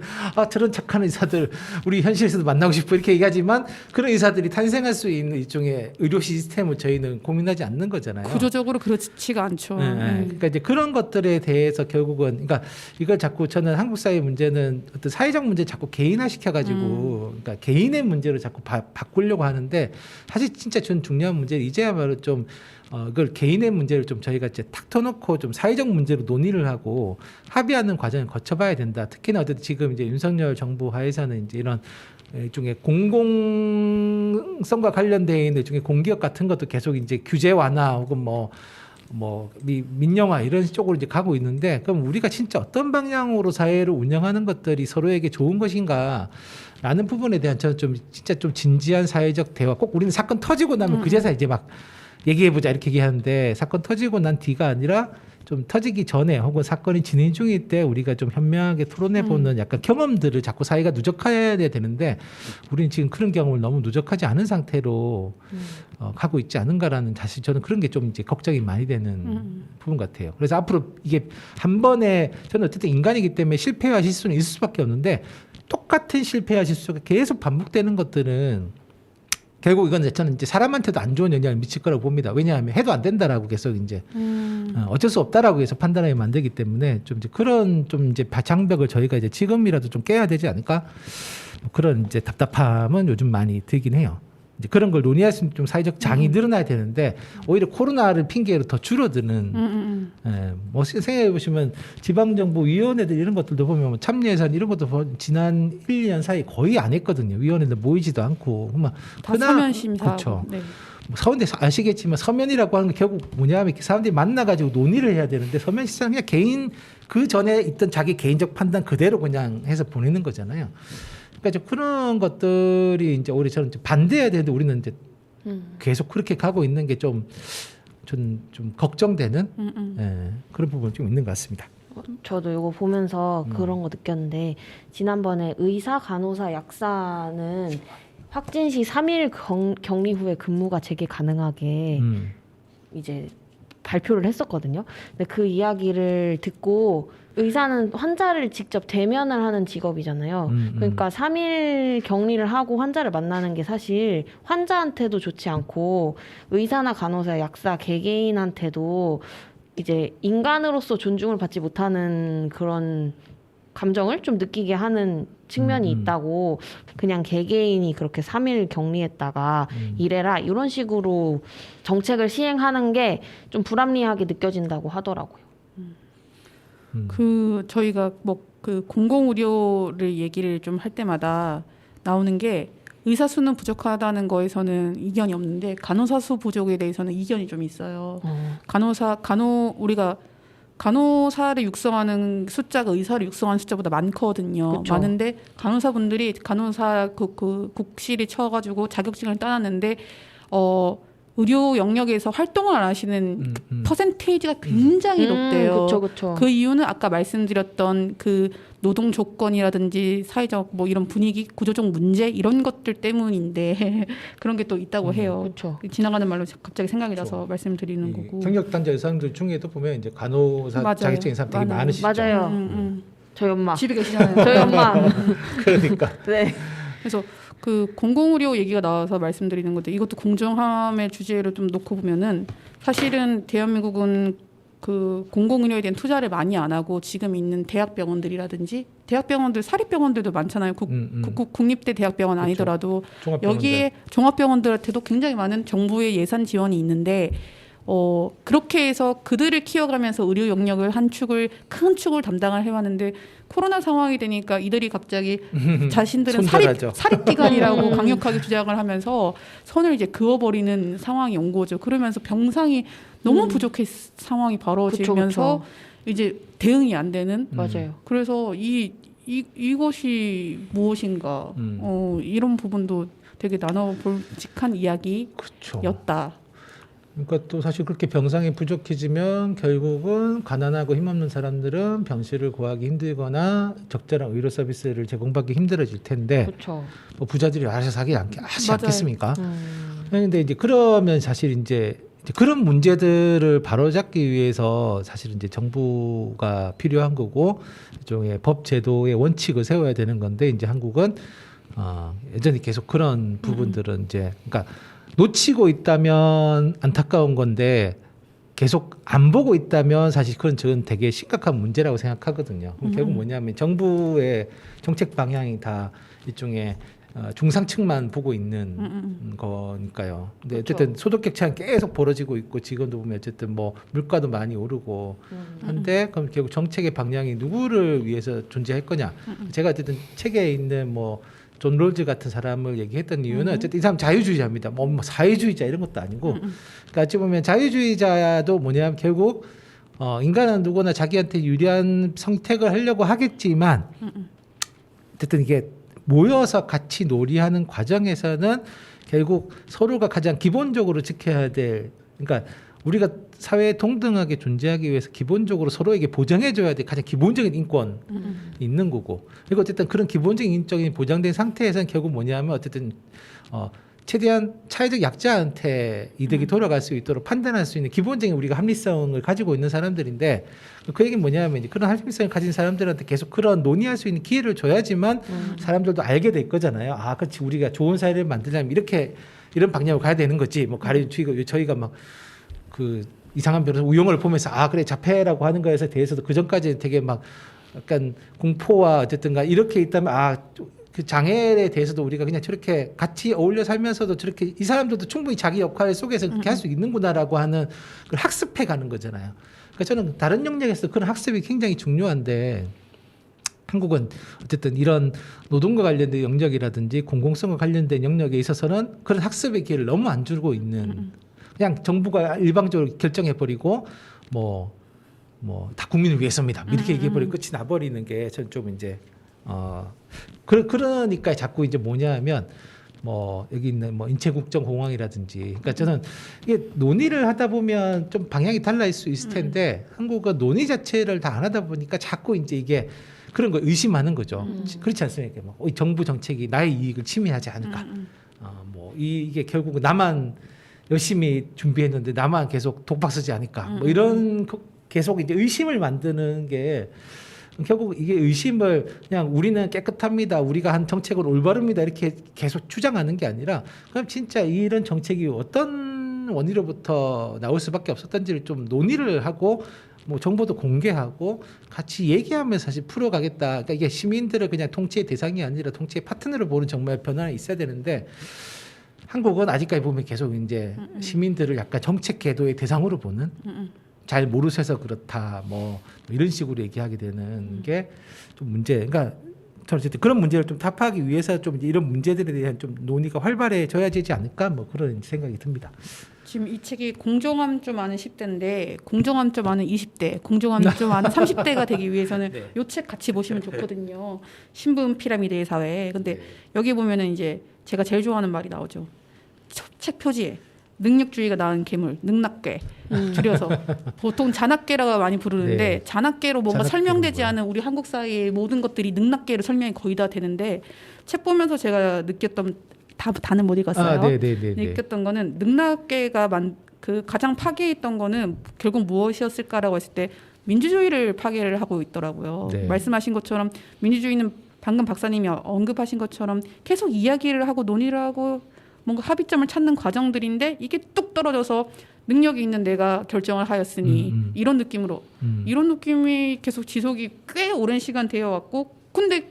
저런 착한 의사들 우리 현실에서도 만나고 싶어 이렇게 얘기하지만 그런 의사들이 탄생할 수 있는 일종의 의료 시스템을 저희는 고민하지 않는 거잖아요. 구조적으로 그렇지가 않죠. 그러니까 이제 그런 것들에 대해서 결국은 그러니까 이걸 자꾸 저는 한국 사회 문제는 어떤 사회적 문제 자꾸 개인화 시켜가지고 그러니까 개인의 문제로 자꾸 바꾸려고 하는데 사실 진짜 전 중요한 문제는 이제야말로 좀 그걸 개인의 문제를 좀 저희가 이제 탁 터놓고 좀 사회적 문제로 논의를 하고 합의하는 과정을 거쳐봐야 된다. 특히나 어쨌든 지금 이제 윤석열 정부 하에서는 이제 이런 일종의 공공성과 관련되어 있는 일종의 공기업 같은 것도 계속 이제 규제 완화 혹은 민영화 이런 쪽으로 이제 가고 있는데 그럼 우리가 진짜 어떤 방향으로 사회를 운영하는 것들이 서로에게 좋은 것인가? 라는 부분에 대한 저는 좀 진짜 좀 진지한 사회적 대화 꼭 우리는 사건 터지고 나면 그제서 이제 막 얘기해보자 이렇게 얘기하는데 사건 터지고 난 뒤가 아니라 좀 터지기 전에 혹은 사건이 진행 중일 때 우리가 좀 현명하게 토론해보는 약간 경험들을 자꾸 사회가 누적해야 되는데 우리는 지금 그런 경험을 너무 누적하지 않은 상태로 가고 있지 않은가라는 사실 저는 그런 게 좀 이제 걱정이 많이 되는 부분 같아요. 그래서 앞으로 이게 한 번에 저는 어쨌든 인간이기 때문에 실패와 실수는 있을 수밖에 없는데 똑같은 실패와 실수가 계속 반복되는 것들은 결국 이건 저는 이제 사람한테도 안 좋은 영향을 미칠 거라고 봅니다. 왜냐하면 해도 안 된다라고 계속 이제 어쩔 수 없다라고 해서 판단하게 만들기 때문에 좀 이제 그런 좀 이제 장벽을 저희가 이제 지금이라도 좀 깨야 되지 않을까? 그런 이제 답답함은 요즘 많이 들긴 해요. 이제 그런 걸 논의할 수 있는 좀 사회적 장이 늘어나야 되는데 오히려 코로나를 핑계로 더 줄어드는 뭐 생각해 보시면 지방정부위원회들 이런 것들도 보면 뭐 참여예산 이런 것도 지난 1, 2년 사이 거의 안 했거든요. 위원회들 모이지도 않고 다 서면 심사. 그렇죠. 네. 뭐 서원대 아시겠지만 서면이라고 하는 게 결국 뭐냐면 이렇게 사람들이 만나가지고 논의를 해야 되는데 서면 시스템은 그냥 개인 그 전에 있던 자기 개인적 판단 그대로 그냥 해서 보내는 거잖아요. 그러니까 좀 그런 것들이 이제 오히려 저는 반대해야 되는데 우리는 이제 계속 그렇게 가고 있는 게 좀 걱정되는 그런 부분이 좀 있는 것 같습니다. 저도 이거 보면서 그런 거 느꼈는데 지난번에 의사, 간호사, 약사는 확진 시 3일 격리 후에 근무가 재개 가능하게 이제 발표를 했었거든요. 근데 그 이야기를 듣고 의사는 환자를 직접 대면을 하는 직업이잖아요. 그러니까 3일 격리를 하고 환자를 만나는 게 사실 환자한테도 좋지 않고 의사나 간호사, 약사, 개개인한테도 이제 인간으로서 존중을 받지 못하는 그런 감정을 좀 느끼게 하는 측면이 있다고 그냥 개개인이 그렇게 3일 격리했다가 이래라 이런 식으로 정책을 시행하는 게 좀 불합리하게 느껴진다고 하더라고요. 그 저희가 뭐 그 공공의료를 얘기를 좀 할 때마다 나오는 게 의사 수는 부족하다는 거에서는 이견이 없는데 간호사 수 부족에 대해서는 이견이 좀 있어요. 우리가 간호사를 육성하는 숫자가 의사를 육성하는 숫자보다 많거든요. 그쵸. 많은데 간호사분들이 간호사 그 국실이 쳐가지고 자격증을 따놨는데 의료 영역에서 활동을 안 하시는 퍼센테이지가 굉장히 높대요. 그쵸. 그 이유는 아까 말씀드렸던 그 노동 조건이라든지 사회적 뭐 이런 분위기, 구조적 문제 이런 것들 때문인데 그런 게 또 있다고 해요. 그쵸. 지나가는 말로 갑자기 생각이 나서 말씀드리는 거고. 경력 단자 여성들 중에도 보면 이제 간호사 맞아요. 자격증인 사람 되게 많아요. 많으시죠. 맞아요. 저희 엄마. 집에 계시잖아요. 저희 엄마. 그러니까 네. 그래서 그 공공의료 얘기가 나와서 말씀드리는 건데 이것도 공정함의 주제를 좀 놓고 보면은 사실은 대한민국은 그 공공의료에 대한 투자를 많이 안 하고 지금 있는 대학병원들이라든지 대학병원들 사립병원들도 많잖아요. 국립대 대학병원 그렇죠. 아니더라도 종합병원들. 여기에 종합병원들한테도 굉장히 많은 정부의 예산 지원이 있는데 그렇게 해서 그들을 키워가면서 의료 영역을 큰 축을 담당을 해왔는데 코로나 상황이 되니까 이들이 갑자기 자신들은 손절하죠. 사립기관이라고 강력하게 주장을 하면서 선을 이제 그어버리는 상황이 온 거죠. 그러면서 병상이 너무 부족한 상황이 벌어지면서 이제 대응이 안 되는. 맞아요. 그래서 이것이 무엇인가 이런 부분도 되게 나눠볼직한 이야기였다. 그렇죠. 그러니까 또 사실 그렇게 병상이 부족해지면 결국은 가난하고 힘없는 사람들은 병실을 구하기 힘들거나 적절한 의료 서비스를 제공받기 힘들어질 텐데 그렇죠. 뭐 부자들이 알아서 하지 맞아요. 않겠습니까? 그런데 이제 그러면 사실 이제 그런 문제들을 바로잡기 위해서 사실 이제 정부가 필요한 거고 일종의 법 제도의 원칙을 세워야 되는 건데 이제 한국은 여전히 계속 그런 부분들은 이제 그러니까 놓치고 있다면 안타까운 건데 계속 안 보고 있다면 사실 그건 저는 되게 심각한 문제라고 생각하거든요. 결국 뭐냐면 정부의 정책 방향이 다 일종의 중상층만 보고 있는 거니까요. 근데 어쨌든 소득 격차는 계속 벌어지고 있고 지금도 보면 어쨌든 뭐 물가도 많이 오르고 한데 그럼 결국 정책의 방향이 누구를 위해서 존재할 거냐? 제가 어쨌든 책에 있는 뭐 존 롤즈 같은 사람을 얘기했던 이유는 어쨌든 이 사람 자유주의자입니다. 뭐 사회주의자 이런 것도 아니고, 그러니까 어찌 보면 자유주의자도 뭐냐면 결국 인간은 누구나 자기한테 유리한 선택을 하려고 하겠지만, 어쨌든 이게 모여서 같이 놀이하는 과정에서는 결국 서로가 가장 기본적으로 지켜야 될, 그러니까 우리가 사회에 동등하게 존재하기 위해서 기본적으로 서로에게 보장해줘야 될 가장 기본적인 인권이 있는 거고, 그리고 어쨌든 그런 기본적인 인권이 보장된 상태에서는 결국 뭐냐면 어쨌든 최대한 차이적 약자한테 이득이 돌아갈 수 있도록 판단할 수 있는 기본적인 우리가 합리성을 가지고 있는 사람들인데, 그 얘기는 뭐냐면 이제 그런 합리성을 가진 사람들한테 계속 그런 논의할 수 있는 기회를 줘야지만 사람들도 알게 될 거잖아요. 아, 그렇지, 우리가 좋은 사회를 만들려면 이렇게 이런 방향으로 가야 되는 거지. 뭐 가르치고 저희가 막 그 이상한 변호사 우영을 보면서 아 그래 자폐라고 하는 거에 대해서도 그 전까지는 되게 막 약간 공포와 어쨌든가 이렇게 있다면 아 그 장애에 대해서도 우리가 그냥 저렇게 같이 어울려 살면서도 저렇게 이 사람들도 충분히 자기 역할 속에서 그렇게 할 수 있는구나라고 하는 걸 학습해 가는 거잖아요. 그러니까 저는 다른 영역에서 그런 학습이 굉장히 중요한데, 한국은 어쨌든 이런 노동과 관련된 영역이라든지 공공성과 관련된 영역에 있어서는 그런 학습의 기회를 너무 안 주고 있는, 그냥 정부가 일방적으로 결정해버리고 뭐 다 국민을 위해서입니다 이렇게 얘기해버리고 끝이 나버리는 게 전 좀 이제 그러니까 자꾸 이제 뭐냐면 뭐 여기 있는 뭐 인체국정공항이라든지, 그러니까 저는 이게 논의를 하다 보면 좀 방향이 달라질 수 있을 텐데 한국은 논의 자체를 다 안 하다 보니까 자꾸 이제 이게 그런 걸 의심하는 거죠. 그렇지 않습니까? 뭐 정부 정책이 나의 이익을 침해하지 않을까? 뭐 이게 결국 나만 열심히 준비했는데 나만 계속 독박 쓰지 않을까? 뭐 이런 계속 이제 의심을 만드는 게 결국 이게 의심을 그냥 우리는 깨끗합니다, 우리가 한 정책은 올바릅니다 이렇게 계속 주장하는 게 아니라, 그럼 진짜 이런 정책이 어떤 원인으로부터 나올 수밖에 없었던지를 좀 논의를 하고 뭐 정보도 공개하고 같이 얘기하면서 사실 풀어가겠다. 그러니까 이게 시민들을 그냥 통치의 대상이 아니라 통치의 파트너로 보는 정말 변화가 있어야 되는데, 한국은 아직까지 보면 계속 이제 시민들을 약간 정책 궤도의 대상으로 보는, 잘 모르셔서 그렇다 뭐 이런 식으로 얘기하게 되는 게 좀 문제. 그러니까 저는 어쨌든 그런 문제를 좀 타파하기 위해서 좀 이제 이런 문제들에 대한 좀 논의가 활발해져야 되지 않을까 뭐 그런 생각이 듭니다. 지금 이 책이 공정함 좀 아는 10대인데 공정함 좀 아는 20대, 공정함 좀 아는 30대가 되기 위해서는 네. 이 책 같이 보시면 좋거든요. 신분 피라미드의 사회. 근데 여기 보면은 이제 제가 제일 좋아하는 말이 나오죠. 책 표지에 능력주의가 낳은 괴물, 능락괴 줄여서 보통 잔악괴라고 많이 부르는데 네. 잔악괴로 뭔가 잔악괴는 설명되지 뭐야? 않은 우리 한국 사회의 모든 것들이 능락괴로 설명이 거의 다 되는데, 책 보면서 제가 느꼈던 다는 못 읽었어요. 네네네. 느꼈던 거는 능락괴가 그 가장 파괴했던 거는 결국 무엇이었을까라고 했을 때 민주주의를 파괴를 하고 있더라고요. 네. 말씀하신 것처럼 민주주의는 방금 박사님이 언급하신 것처럼 계속 이야기를 하고 논의를 하고 뭔가 합의점을 찾는 과정들인데, 이게 뚝 떨어져서 능력이 있는 내가 결정을 하였으니 이런 느낌으로 이런 느낌이 계속 지속이 꽤 오랜 시간 되어 왔고, 근데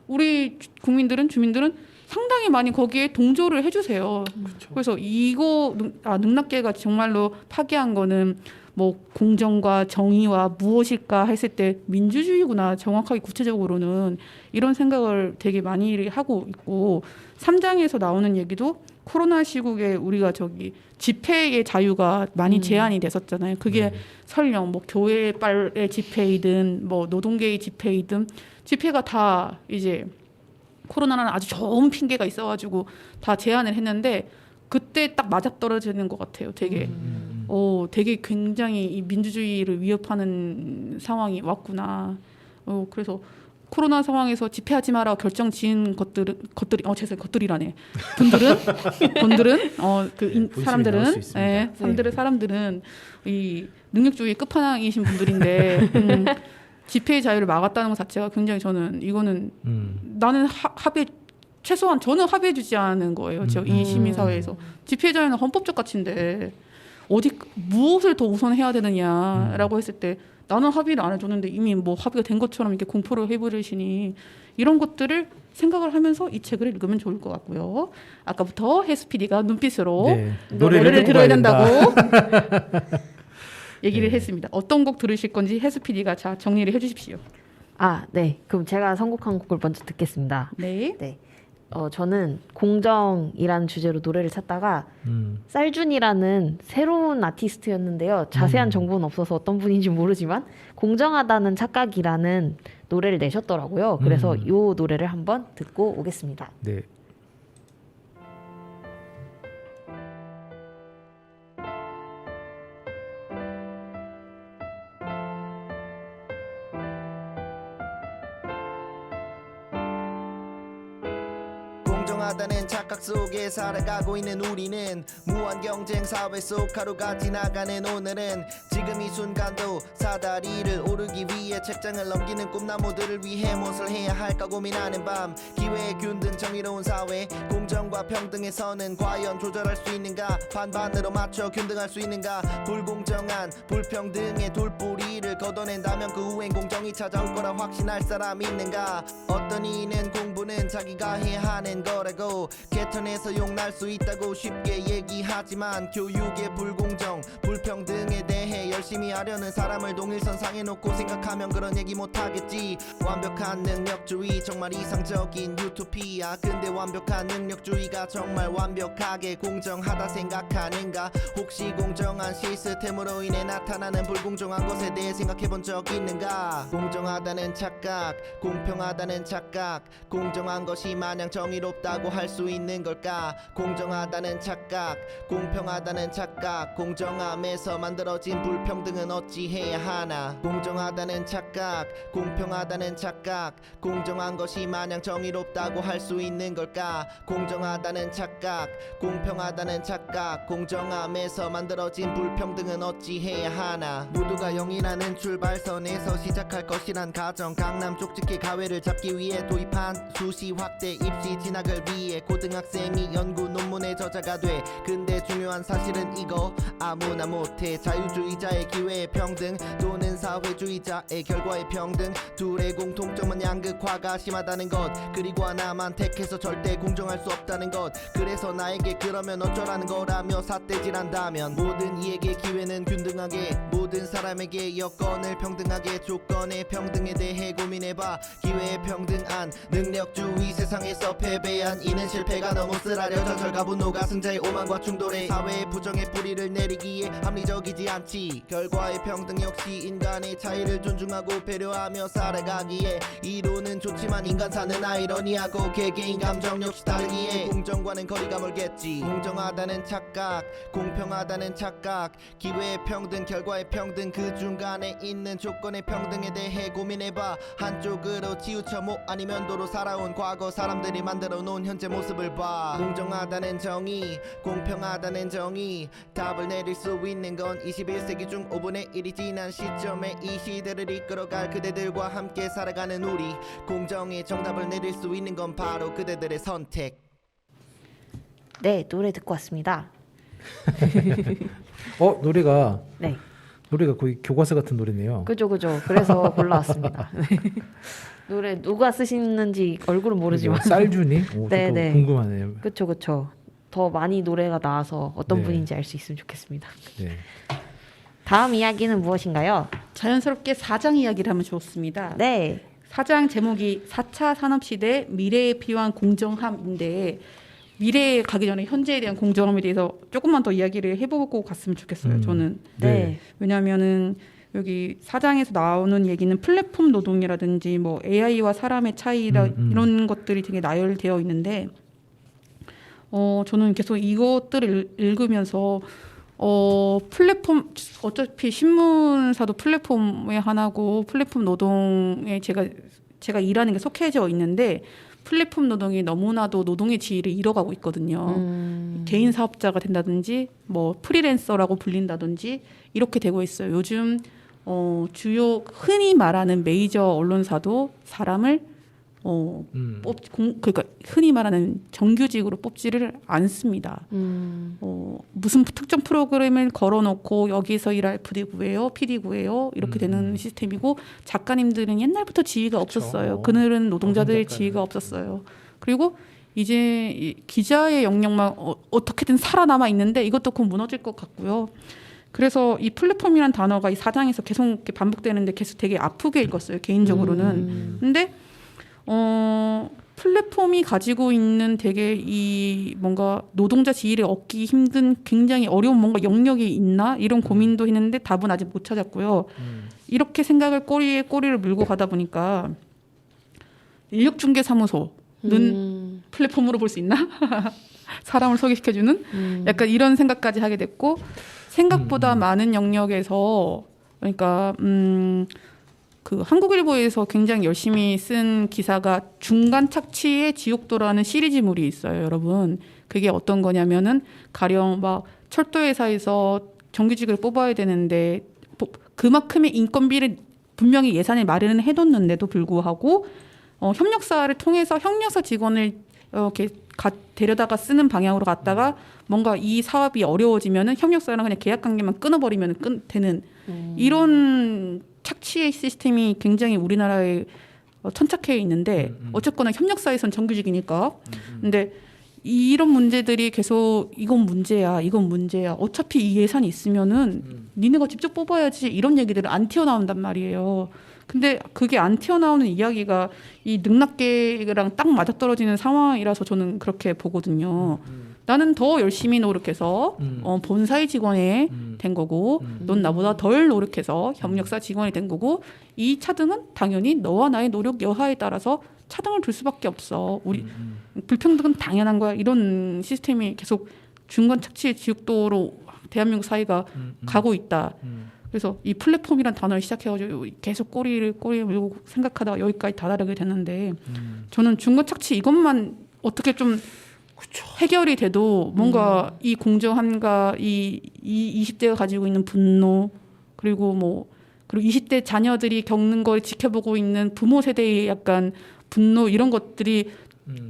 우리 주민들은 상당히 많이 거기에 동조를 해주세요. 그렇죠. 그래서 능락계가 정말로 파괴한 거는 뭐 공정과 정의와 무엇일까 했을 때 민주주의구나, 정확하게 구체적으로는 이런 생각을 되게 많이 하고 있고, 3장에서 나오는 얘기도 코로나 시국에 우리가 집회의 자유가 많이 제한이 됐었잖아요. 그게 설령 뭐 교회의 집회이든 뭐 노동계의 집회이든 집회가 다 이제 코로나라는 아주 좋은 핑계가 있어가지고 다 제한을 했는데, 그때 딱 맞아떨어지는 것 같아요. 되게 굉장히 이 민주주의를 위협하는 상황이 왔구나. 그래서 코로나 상황에서 집회하지 마라 결정 지은 것들이라네. 사람들은 이 능력주의 끝판왕이신 분들인데 집회의 자유를 막았다는 것 자체가 굉장히, 저는 이거는 나는 최소한 저는 합의해주지 않은 거예요. 이 시민사회에서 집회 자유는 헌법적 가치인데 무엇을 더 우선해야 되느냐라고 했을 때 나는 합의를 안 해줬는데 이미 뭐 합의가 된 것처럼 이렇게 공포를 해버리시니, 이런 것들을 생각을 하면서 이 책을 읽으면 좋을 것 같고요. 아까부터 해수 PD가 눈빛으로 노래를 들어야 된다고 얘기를 했습니다. 어떤 곡 들으실 건지 해수 PD가 자 정리를 해주십시오. 네. 그럼 제가 선곡한 곡을 먼저 듣겠습니다. 네. 네. 저는 공정이라는 주제로 노래를 찾다가 쌀준이라는 새로운 아티스트였는데요. 자세한 정보는 없어서 어떤 분인지 모르지만 공정하다는 착각이라는 노래를 내셨더라고요. 그래서 이 노래를 한번 듣고 오겠습니다. 네. 공정하다는 착각 속에 살아가고 있는 우리는 무한 경쟁 사회 속 하루가 지나가는 오늘은 지금 이 순간도 사다리를 오르기 위해 책장을 넘기는 꿈나무들을 위해 무엇을 해야 할까 고민하는 밤 기회의 균등 정의로운 사회 공정과 평등에서는 과연 조절할 수 있는가 반반으로 맞춰 균등할 수 있는가 불공정한 불평등의 돌뿌리를 걷어낸다면 그 후엔 공정이 찾아올 거라 확신할 사람 있는가 어떤 이는 공부는 자기가 해야 하는 거라고 개턴에서 용날 수 있다고 쉽게 얘기하지만 교육의 불공정 불평등에 대해 열심히 하려는 사람을 동일선상에 놓고 생각하면 그런 얘기 못하겠지 완벽한 능력주의 정말 이상적인 유토피아 근데 완벽한 능력주의가 정말 완벽하게 공정하다 생각하는가 혹시 공정한 시스템으로 인해 나타나는 불공정한 것에 대해 생각해본 적 있는가 공정하다는 착각 공평하다는 착각 공정한 것이 마냥 정의롭다고 할 수 있는 걸까 공정하다는 착각 공평하다는 착각 공정함에서 만들어진 불평등은 어찌해야 하나 공정하다는 착각 공평하다는 착각 공정한 것이 마냥 정의롭다고 할 수 있는 걸까 공정하다는 착각 공평하다는 착각 공정함에서 만들어진 불평등은 어찌해야 하나 모두가 영이라는 출발선에서 시작할 것이란 가정 강남 쪽집게 가외를 잡기 위해 도입한 수시 확대 입시 진학을 위해 고등학생이 연구 논문의 저자가 돼 근데 중요한 사실은 이거 아무나 못해 자유주의자의 기회의 평등 또는 사회주의자의 결과의 평등 둘의 공통점은 양극화가 심하다는 것 그리고 하나만 택해서 절대 공정할 수 없다는 것 그래서 나에게 그러면 어쩌라는 거라며 삿대질한다면 모든 이에게 기회는 균등하게 모든 사람에게 여건을 평등하게 조건의 평등에 대해 고민해봐 기회의 평등한 능력주의 세상에서 패배한 이는 실패가 너무 쓰라려져 절가 분노가 승자의 오만과 충돌해 사회의 부정의 뿌리를 내리기에 합리적이지 않지 결과의 평등 역시 인간의 차이를 존중하고 배려하며 살아가기에 이론은 좋지만 인간 사는 아이러니하고 개개인 감정 역시 다르기에 공정과는 거리가 멀겠지 공정하다는 착각 공평하다는 착각 기회의 평등 결과의 평등 그 중간에 있는 조건의 평등에 대해 고민해봐 한쪽으로 치우쳐 뭐 아니면 도로 살아온 과거 사람들이 만들어 놓은 현재 모습을 봐 공정하다는 정의 공평하다는 정의 답을 내릴 수 있는 건 21세기 중 5분의 1이 지난 시점에 이 시대를 이끌어갈 그대들과 함께 살아가는 우리 공정의 정답을 내릴 수 있는 건 바로 그대들의 선택 네, 노래 듣고 왔습니다. 노래가 네, 거의 교과서 같은 노래네요. 그죠. 그래서 골라왔습니다. 노래 누가 쓰시는지 얼굴은 모르지만. 쌀주니? 네, 네. 궁금하네요. 그쵸. 더 많이 노래가 나와서 어떤 네. 분인지 알 수 있으면 좋겠습니다. 네. 다음 이야기는 무엇인가요? 자연스럽게 사장 이야기를 하면 좋습니다. 네, 사장 제목이 4차 산업시대 미래에 필요한 공정함인데 미래에 가기 전에 현재에 대한 공정함에 대해서 조금만 더 이야기를 해보고 갔으면 좋겠어요. 저는. 네. 왜냐하면은 여기 사장에서 나오는 얘기는 플랫폼 노동이라든지 뭐 AI와 사람의 차이라 이런 것들이 되게 나열되어 있는데 저는 계속 이것들을 읽으면서 플랫폼 어차피 신문사도 플랫폼의 하나고 플랫폼 노동에 제가 일하는 게 속해져 있는데 플랫폼 노동이 너무나도 노동의 지위를 잃어가고 있거든요. 개인 사업자가 된다든지 뭐 프리랜서라고 불린다든지 이렇게 되고 있어요. 요즘 주요 흔히 말하는 메이저 언론사도 사람을 그러니까 흔히 말하는 정규직으로 뽑지를 않습니다. 무슨 특정 프로그램을 걸어놓고 여기서 일할 PD 구해요, PD 구해요 이렇게 되는 시스템이고 작가님들은 옛날부터 지위가 없었어요. 그늘은 노동자들의 지위가 없었어요. 그리고 이제 이 기자의 영역만 어떻게든 살아남아 있는데 이것도 곧 무너질 것 같고요. 그래서 이 플랫폼이라는 단어가 이 사장에서 계속 이렇게 반복되는데 계속 되게 아프게 읽었어요. 개인적으로는. 근데 플랫폼이 가지고 있는 되게 이 뭔가 노동자 지위를 얻기 힘든 굉장히 어려운 뭔가 영역이 있나 이런 고민도 했는데 답은 아직 못 찾았고요. 이렇게 생각을 꼬리에 꼬리를 물고 가다 보니까 인력중개사무소는 플랫폼으로 볼 수 있나? 사람을 소개시켜주는 약간 이런 생각까지 하게 됐고 생각보다 많은 영역에서 그러니까 그 한국일보에서 굉장히 열심히 쓴 기사가 중간 착취의 지옥도라는 시리즈물이 있어요, 여러분. 그게 어떤 거냐면은 가령 막 철도회사에서 정규직을 뽑아야 되는데 그만큼의 인건비를 분명히 예산을 마련을 해뒀는데도 불구하고 협력사를 통해서 협력사 직원을 이렇게 데려다가 쓰는 방향으로 갔다가 뭔가 이 사업이 어려워지면은 협력사랑 그냥 계약 관계만 끊어버리면 되는 이런 착취의 시스템이 굉장히 우리나라에 천착해 있는데 어쨌거나 협력사에선 정규직이니까 근데 이런 문제들이 계속 이건 문제야 어차피 이 예산이 있으면은 니네가 직접 뽑아야지 이런 얘기들은 안 튀어나온단 말이에요. 근데 그게 안 튀어나오는 이야기가 이 능락계랑 딱 맞아떨어지는 상황이라서 저는 그렇게 보거든요. 나는 더 열심히 노력해서 본사의 직원이 된 거고 넌 나보다 덜 노력해서 협력사 직원이 된 거고 이 차등은 당연히 너와 나의 노력 여하에 따라서 차등을 줄 수밖에 없어. 우리 불평등은 당연한 거야. 이런 시스템이 계속 중간 착취의 지옥도로 대한민국 사회가 가고 있다. 그래서 이 플랫폼이란 단어를 시작해가지고 계속 꼬리를 물고 생각하다가 여기까지 다다르게 됐는데 저는 중간 착취 이것만 어떻게 좀 해결이 돼도 뭔가 이 공정함과 이 20대가 가지고 있는 분노 그리고 20대 자녀들이 겪는 걸 지켜보고 있는 부모 세대의 약간 분노 이런 것들이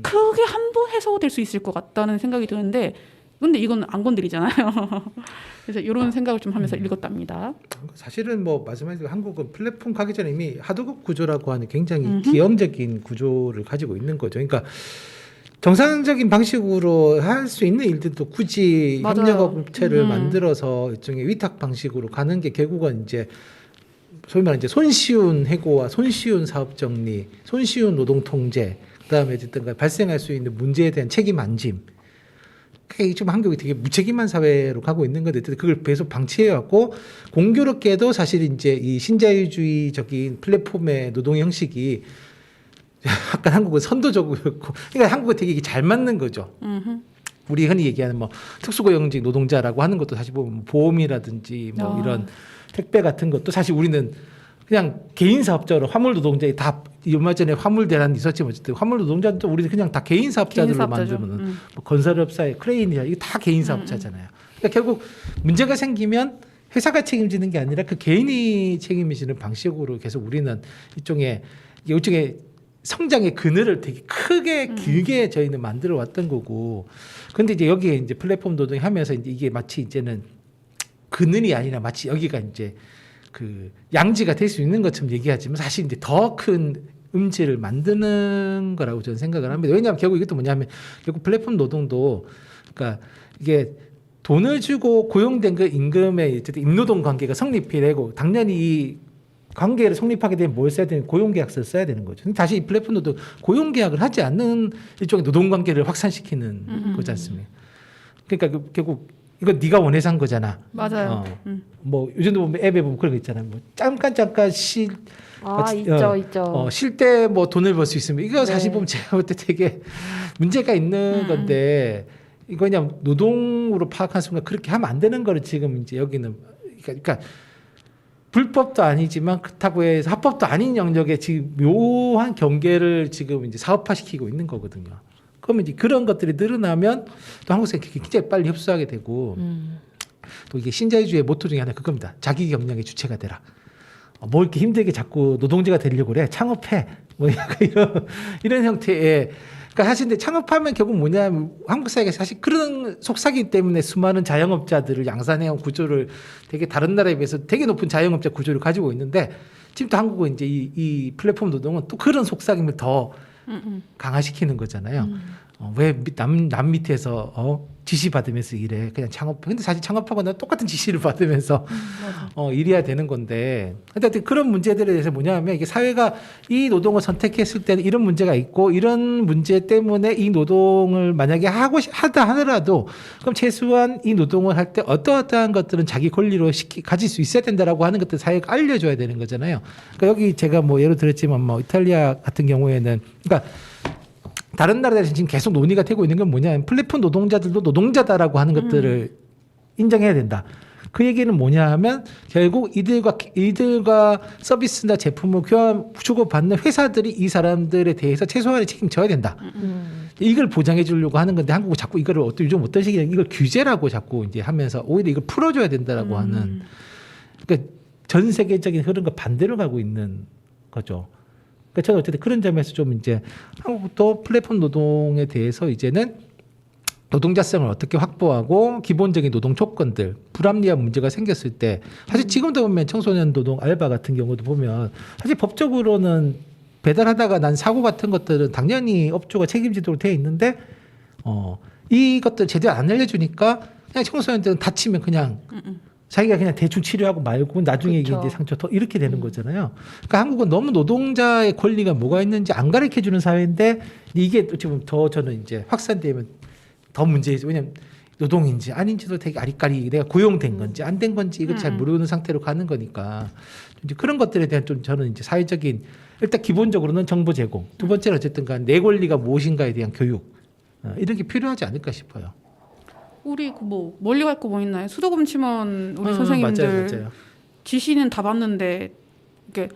크게 한 번 해소될 수 있을 것 같다는 생각이 드는데 근데 이건 안 건드리잖아요. 그래서 이런 생각을 좀 하면서 읽었답니다. 사실은 뭐 말씀하신 한국은 플랫폼 가기 전에 이미 하도급 구조라고 하는 굉장히 기형적인 구조를 가지고 있는 거죠. 그러니까 정상적인 방식으로 할 수 있는 일들도 굳이 맞아요. 협력업체를 만들어서 일종의 위탁 방식으로 가는 게 결국은 이제 소위 말하는 이제 손쉬운 해고와 손쉬운 사업 정리, 손쉬운 노동 통제, 그다음에 어쨌든 발생할 수 있는 문제에 대한 책임 안짐. 그게 지금 한국이 되게 무책임한 사회로 가고 있는 건데 그걸 계속 방치해왔고 공교롭게도 사실 이제 이 신자유주의적인 플랫폼의 노동 형식이 약간 한국은 선도적이었고, 그러니까 한국은 되게 이게 잘 맞는 거죠. 우리 흔히 얘기하는 뭐 특수고용직 노동자라고 하는 것도 사실 보면 보험이라든지 뭐 이런 택배 같은 것도 사실 우리는 그냥 개인 사업자로 화물 노동자에 다 얼마 전에 화물 대란 있었지만 어쨌든 화물 노동자도 우리는 그냥 다 개인 사업자들로 만들면 뭐 건설업사의 크레인이야 이게 다 개인 사업자잖아요. 그러니까 결국 문제가 생기면 회사가 책임지는 게 아니라 그 개인이 책임지는 방식으로 계속 우리는 일종의 성장의 그늘을 되게 크게 길게 저희는 만들어 왔던 거고. 근데 이제 여기에 이제 플랫폼 노동이 하면서 이제 이게 마치 이제는 그늘이 아니라 마치 여기가 이제 그 양지가 될 수 있는 것처럼 얘기하지만 사실 이제 더 큰 음지를 만드는 거라고 저는 생각을 합니다. 왜냐하면 결국 이것도 뭐냐면 결국 플랫폼 노동도 그러니까 이게 돈을 주고 고용된 그 임금의 어쨌든 임노동 관계가 성립이 되고 당연히 이 관계를 성립하게 되면 뭘 써야 되는 고용계약서를 써야 되는 거죠. 다시 이 플랫폼도 고용계약을 하지 않는 일종의 노동관계를 확산시키는 거지 않습니까? 그러니까 결국 이거 네가 원해서 한 거잖아. 맞아요. 뭐 요즘도 보면 앱에 보면 그런 거 있잖아요. 뭐 잠깐 있죠. 쉴 때 뭐 돈을 벌 수 있으면 이거 사실 보면 제가 볼 때 되게 문제가 있는 건데 이거 그냥 노동으로 파악한 순간 그렇게 하면 안 되는 거를 지금 이제 여기는 그러니까 불법도 아니지만 그렇다고 해서 합법도 아닌 영역에 지금 묘한 경계를 지금 이제 사업화시키고 있는 거거든요. 그러면 이제 그런 것들이 늘어나면 또 한국 사회가 굉장히 빨리 흡수하게 되고 또 이게 신자유주의의 모토 중에 하나 그겁니다. 자기 경영의 주체가 되라. 뭐 이렇게 힘들게 자꾸 노동자가 되려고 그래. 창업해. 뭐 이런 형태의 그러니까 사실 근데 창업하면 결국 뭐냐면 한국 사회가 사실 그런 속삭이기 때문에 수많은 자영업자들을 양산해온 구조를 되게 다른 나라에 비해서 되게 높은 자영업자 구조를 가지고 있는데 지금 또 한국은 이제 이 플랫폼 노동은 또 그런 속삭임을 더 강화시키는 거잖아요. 왜 남 밑에서 지시받으면서 일해. 그냥 창업. 근데 사실 창업하거나 똑같은 지시를 받으면서 일해야 되는 건데. 근데 그런 문제들에 대해서 뭐냐면 이게 사회가 이 노동을 선택했을 때는 이런 문제가 있고 이런 문제 때문에 이 노동을 만약에 하다 하더라도 그럼 최소한 이 노동을 할 때 어떠한 것들은 자기 권리로 가질 수 있어야 된다라고 하는 것들 사회가 알려줘야 되는 거잖아요. 그러니까 여기 제가 뭐 예로 들었지만 뭐 이탈리아 같은 경우에는 그러니까 다른 나라에서 지금 계속 논의가 되고 있는 건 뭐냐면 플랫폼 노동자들도 노동자다라고 하는 것들을 인정해야 된다. 그 얘기는 뭐냐 하면 결국 이들과 서비스나 제품을 주고받는 회사들이 이 사람들에 대해서 최소한의 책임져야 된다. 이걸 보장해 주려고 하는 건데 한국은 자꾸 이거를 요즘 어떤 식이냐 이걸 규제라고 자꾸 이제 하면서 오히려 이걸 풀어줘야 된다라고 하는 그러니까 전 세계적인 흐름과 반대로 가고 있는 거죠. 그러니까 저는 어쨌든 그런 점에서 좀 이제 한국도 플랫폼 노동에 대해서 이제는 노동자성을 어떻게 확보하고 기본적인 노동 조건들 불합리한 문제가 생겼을 때 사실 지금도 보면 청소년 노동 알바 같은 경우도 보면 사실 법적으로는 배달하다가 난 사고 같은 것들은 당연히 업주가 책임지도록 되어 있는데 이것들 제대로 안 알려주니까 그냥 청소년들은 다치면 그냥 자기가 그냥 대충 치료하고 말고 나중에 이게 그렇죠. 이제 상처 더 이렇게 되는 거잖아요. 그러니까 한국은 너무 노동자의 권리가 뭐가 있는지 안 가르쳐 주는 사회인데 이게 어찌 보면 더 저는 이제 확산되면 더 문제죠. 왜냐하면 노동인지 아닌지도 되게 아리까리 내가 고용된 건지 안 된 건지 이걸 잘 모르는 상태로 가는 거니까 이제 그런 것들에 대한 좀 저는 이제 사회적인 일단 기본적으로는 정보 제공, 두 번째는 어쨌든 간 내 권리가 무엇인가에 대한 교육 이런 게 필요하지 않을까 싶어요. 우리 뭐 멀리 갈 거 뭐 있나요? 수도금 치면 우리 선생님들 맞아요. 지시는 다 받는데 이게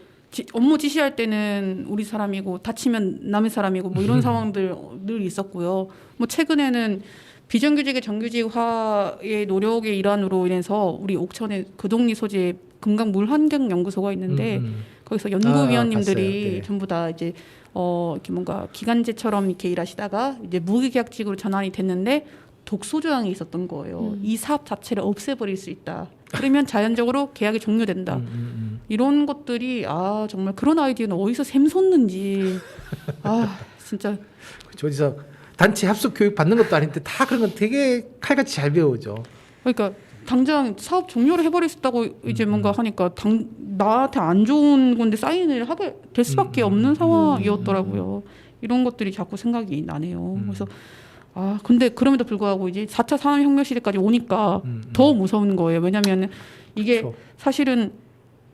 업무 지시할 때는 우리 사람이고 다치면 남의 사람이고 뭐 이런 상황들 늘 있었고요. 뭐 최근에는 비정규직의 정규직화의 노력의 일환으로 인해서 우리 옥천에 그동리 소재에 금강 물환경연구소가 있는데 거기서 연구위원님들이 봤어요. 네. 전부 다 이제 이렇게 뭔가 기간제처럼 이렇게 일하시다가 이제 무기계약직으로 전환이 됐는데 독소 조항이 있었던 거예요. 이 사업 자체를 없애버릴 수 있다. 그러면 자연적으로 계약이 종료된다. 이런 것들이 정말 그런 아이디어는 어디서 샘솟는지 진짜 어디서 단체 합숙 교육 받는 것도 아닌데 다 그런 건 되게 칼같이 잘 배우죠. 그러니까 당장 사업 종료를 해버릴 수 있다고 이제 뭔가 하니까 나한테 안 좋은 건데 사인을 하게 될 수밖에 없는 상황이었더라고요. 이런 것들이 자꾸 생각이 나네요. 그래서 근데 그럼에도 불구하고 이제 4차 산업혁명 시대까지 오니까 더 무서운 거예요. 왜냐하면 이게 그렇죠. 사실은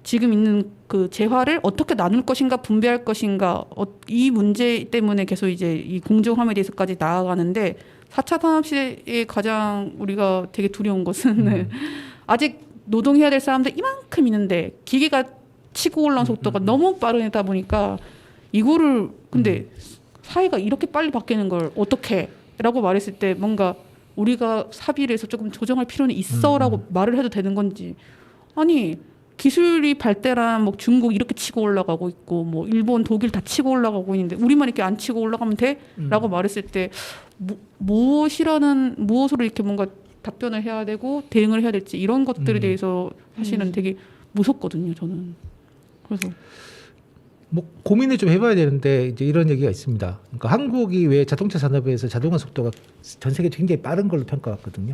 지금 있는 그 재화를 어떻게 나눌 것인가 분배할 것인가 이 문제 때문에 계속 이제 이 공정함에 대해서까지 나아가는데 4차 산업 시대에 가장 우리가 되게 두려운 것은 아직 노동해야 될 사람들 이만큼 있는데 기계가 치고 올라온 속도가 너무 빠르다 보니까 이거를 근데 사회가 이렇게 빨리 바뀌는 걸 어떻게 라고 말했을 때 뭔가 우리가 사비를 해서 조금 조정할 필요는 있어라고 말을 해도 되는 건지 아니 기술이 발달한 뭐 중국 이렇게 치고 올라가고 있고 뭐 일본 독일 다 치고 올라가고 있는데 우리만 이렇게 안 치고 올라가면 돼?라고 말했을 때 무엇으로 이렇게 뭔가 답변을 해야 되고 대응을 해야 될지 이런 것들에 대해서 사실은 되게 무섭거든요 저는. 그래서 뭐 고민을 좀 해봐야 되는데 이제 이런 얘기가 있습니다. 그러니까 한국이 왜 자동차 산업에서 자동화 속도가 전 세계 굉장히 빠른 걸로 평가받거든요.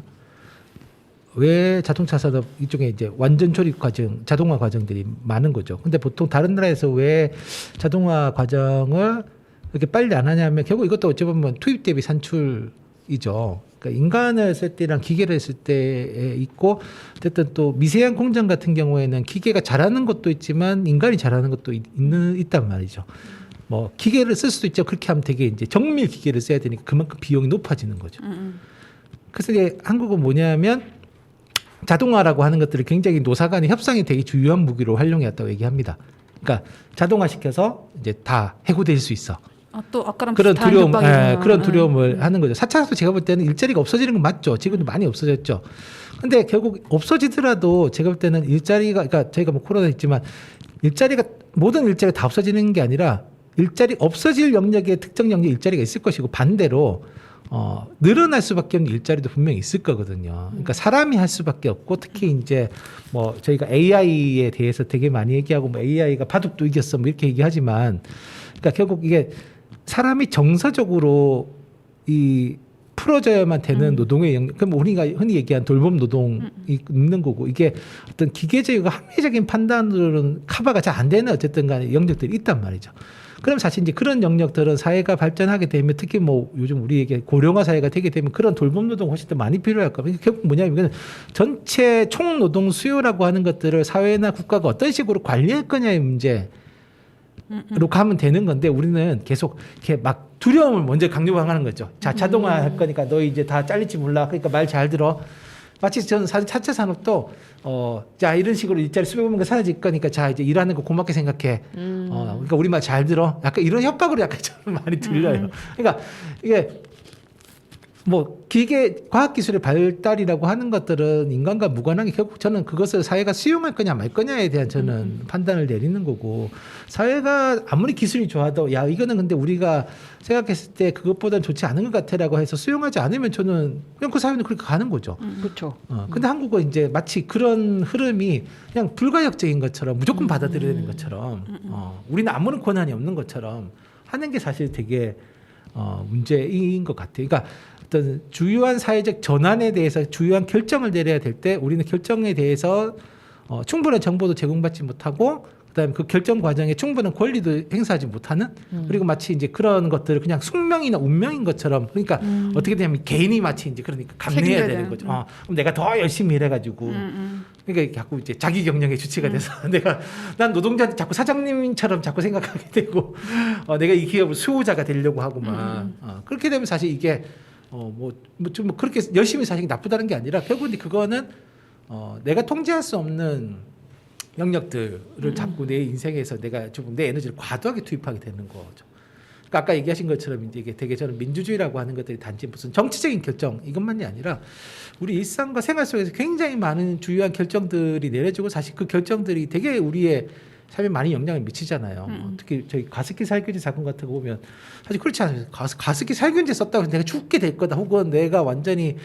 왜 자동차 산업 이쪽에 이제 완전 조립 과정, 자동화 과정들이 많은 거죠. 근데 보통 다른 나라에서 왜 자동화 과정을 이렇게 빨리 안 하냐면 결국 이것도 어찌 보면 투입 대비 산출이죠. 그러니까 인간을 쓸 때랑 기계를 쓸 때에 있고 어쨌든 또 미세한 공정 같은 경우에는 기계가 잘하는 것도 있지만 인간이 잘하는 것도 있단 말이죠. 뭐 기계를 쓸 수도 있죠. 그렇게 하면 되게 이제 정밀 기계를 써야 되니까 그만큼 비용이 높아지는 거죠. 그래서 이제 한국은 뭐냐면 자동화라고 하는 것들을 굉장히 노사 간의 협상이 되게 중요한 무기로 활용해왔다고 얘기합니다. 그러니까 자동화 시켜서 이제 다 해고될 수 있어. 또 아까랑 그런 비슷한 두려움, 협박이구나. 그런 두려움을 하는 거죠. 4차 산업도 제가 볼 때는 일자리가 없어지는 건 맞죠. 지금도 많이 없어졌죠. 근데 결국 없어지더라도 제가 볼 때는 일자리가, 그러니까 저희가 뭐 코로나 있지만 모든 일자리가 다 없어지는 게 아니라 일자리 없어질 영역에 특정 영역 일자리가 있을 것이고 반대로 늘어날 수밖에 없는 일자리도 분명히 있을 거거든요. 그러니까 사람이 할 수밖에 없고 특히 이제 뭐 저희가 AI에 대해서 되게 많이 얘기하고 뭐 AI가 바둑도 이겼어 뭐 이렇게 얘기하지만 그러니까 결국 이게 사람이 정서적으로 이 풀어져야만 되는 노동의 영역. 그럼 우리가 흔히 얘기한 돌봄 노동이 있는 거고 이게 어떤 기계적이고 합리적인 판단으로는 커버가 잘 안 되는 어쨌든 간에 영역들이 있단 말이죠. 그럼 사실 이제 그런 영역들은 사회가 발전하게 되면 특히 뭐 요즘 우리에게 고령화 사회가 되게 되면 그런 돌봄 노동 훨씬 더 많이 필요할 겁니다. 결국 뭐냐면 전체 총 노동 수요라고 하는 것들을 사회나 국가가 어떤 식으로 관리할 거냐의 문제로 가면 되는 건데 우리는 계속 이렇게 막 두려움을 먼저 강요하는 거죠. 자, 자동화 할 거니까 너 이제 다 잘릴지 몰라. 그러니까 말 잘 들어. 마치 저는 사실 차체 산업도 자 이런 식으로 일자리 수백 명가 사라질 거니까 자 이제 일하는 거 고맙게 생각해. 그러니까 우리 말 잘 들어. 약간 이런 협박으로 약간 저는 많이 들려요. 그러니까 이게 뭐 기계 과학기술의 발달이라고 하는 것들은 인간과 무관한 게 결국 저는 그것을 사회가 수용할 거냐 말 거냐에 대한 저는 판단을 내리는 거고 사회가 아무리 기술이 좋아도 야 이거는 근데 우리가 생각했을 때 그것보다는 좋지 않은 것 같아라고 해서 수용하지 않으면 저는 그냥 그 사회는 그렇게 가는 거죠. 그렇죠. 근데 한국은 이제 마치 그런 흐름이 그냥 불가역적인 것처럼 무조건 받아들여야 되는 것처럼 우리는 아무런 권한이 없는 것처럼 하는 게 사실 되게 문제인 것 같아요. 그러니까 어떤 주요한 사회적 전환에 대해서 주요한 결정을 내려야 될 때 우리는 결정에 대해서 충분한 정보도 제공받지 못하고 그다음에 그 결정 과정에 충분한 권리도 행사하지 못하는 그리고 마치 이제 그런 것들을 그냥 숙명이나 운명인 것처럼 그러니까 어떻게 되냐면 개인이 마치 이제 그러니까 감내해야 되는 거죠. 그럼 내가 더 열심히 일해가지고 그러니까 자꾸 이제 자기 경영의 주체가 돼서 난 노동자한테 자꾸 사장님처럼 자꾸 생각하게 되고 내가 이 기업의 수호자가 되려고 하고 막 그렇게 되면 사실 이게 좀 그렇게 열심히 사실 나쁘다는 게 아니라 결국은 그거는 내가 통제할 수 없는 영역들을 자꾸 내 인생에서 내가 조금 내 에너지를 과도하게 투입하게 되는 거죠. 그러니까 아까 얘기하신 것처럼 이제 이게 되게 저는 민주주의라고 하는 것들이 단지 무슨 정치적인 결정 이것만이 아니라 우리 일상과 생활 속에서 굉장히 많은 주요한 결정들이 내려지고 사실 그 결정들이 되게 우리의 삶에 많이 영향을 미치잖아요. 특히 저희 가습기 살균제 사건 같은 거 보면 사실 그렇지 않아요. 가습기 살균제 썼다고 해서 내가 죽게 될 거다 혹은 내가 완전히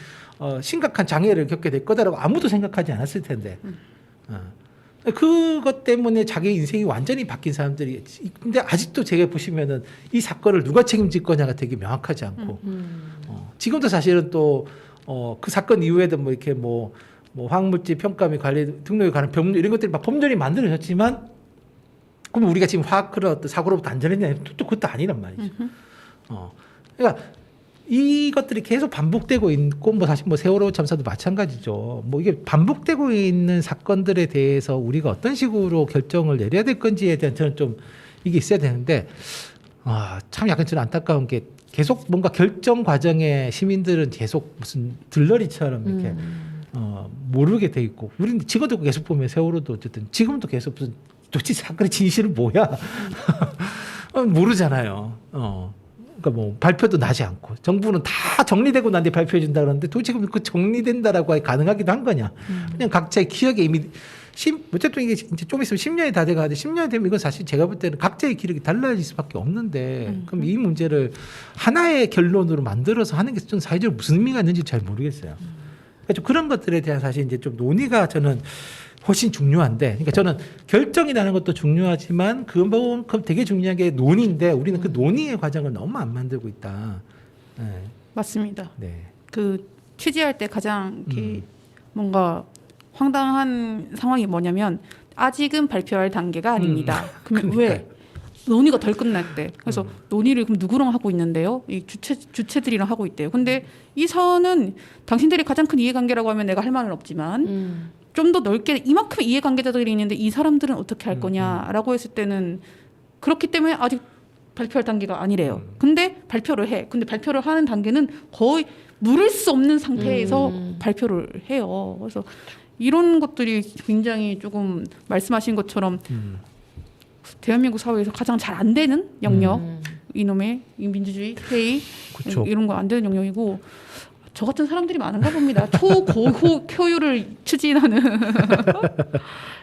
심각한 장애를 겪게 될 거다라고 아무도 생각하지 않았을 텐데 그것 때문에 자기 인생이 완전히 바뀐 사람들이 근데 아직도 제가 보시면은 이 사건을 누가 책임질 거냐가 되게 명확하지 않고 지금도 사실은 또 그 사건 이후에도 뭐 이렇게 뭐 화학물질 평가및 관리 등록에 관한 법률 이런 것들이 막 법률이 만들어졌지만 그럼 우리가 지금 화학으로 사고로부터 안전했냐? 또 그것도 아니란 말이죠. 그러니까 이것들이 계속 반복되고 있고 뭐 사실 뭐 세월호 참사도 마찬가지죠. 뭐 이게 반복되고 있는 사건들에 대해서 우리가 어떤 식으로 결정을 내려야 될 건지에 대한 저는 좀 이게 있어야 되는데 참 약간 저는 안타까운 게 계속 뭔가 결정 과정에 시민들은 계속 무슨 들러리처럼 이렇게 모르게 돼 있고 우리는 지금도 계속 보면 세월호도 어쨌든 지금도 계속 무슨 도대체 사건의 진실은 뭐야 모르잖아요. 그러니까 뭐 발표도 나지 않고 정부는 다 정리되고 난 뒤에 발표해 준다 그러는데 도대체 그 정리된다라고 가능하기도 한 거냐? 그냥 각자의 기억에 이미 어쨌든 이게 이제 좀 있으면 10년이 다 돼가는데 10년이 되면 이건 사실 제가 볼 때는 각자의 기록이 달라질 수밖에 없는데 그럼 이 문제를 하나의 결론으로 만들어서 하는 게 좀 사회적으로 무슨 의미가 있는지 잘 모르겠어요. 그러니까 좀 그런 것들에 대한 사실 이제 좀 논의가 저는 훨씬 중요한데, 그러니까 저는 결정이 나는 것도 중요하지만 그만큼 되게 중요한 게 논의인데 우리는 그 논의의 과정을 너무 안 만들고 있다. 네. 맞습니다. 네. 그 취재할 때 가장 이렇게 뭔가 황당한 상황이 뭐냐면 아직은 발표할 단계가 아닙니다. 그러면 왜? 논의가 덜 끝날 때. 그래서 논의를 그럼 누구랑 하고 있는데요? 이 주체들이랑 하고 있대요. 근데 이 사안은 당신들이 가장 큰 이해관계라고 하면 내가 할 말은 없지만 좀 더 넓게 이만큼 이해관계자들이 있는데 이 사람들은 어떻게 할 거냐라고 했을 때는 그렇기 때문에 아직 발표할 단계가 아니래요. 근데 발표를 해. 근데 발표를 하는 단계는 거의 물을 수 없는 상태에서 발표를 해요. 그래서 이런 것들이 굉장히 조금 말씀하신 것처럼 대한민국 사회에서 가장 잘 안 되는 영역, 이놈의 이 민주주의, 회의 그쵸. 이런 거 안 되는 영역이고 저 같은 사람들이 많은가 봅니다. 초고효율을 추진하는.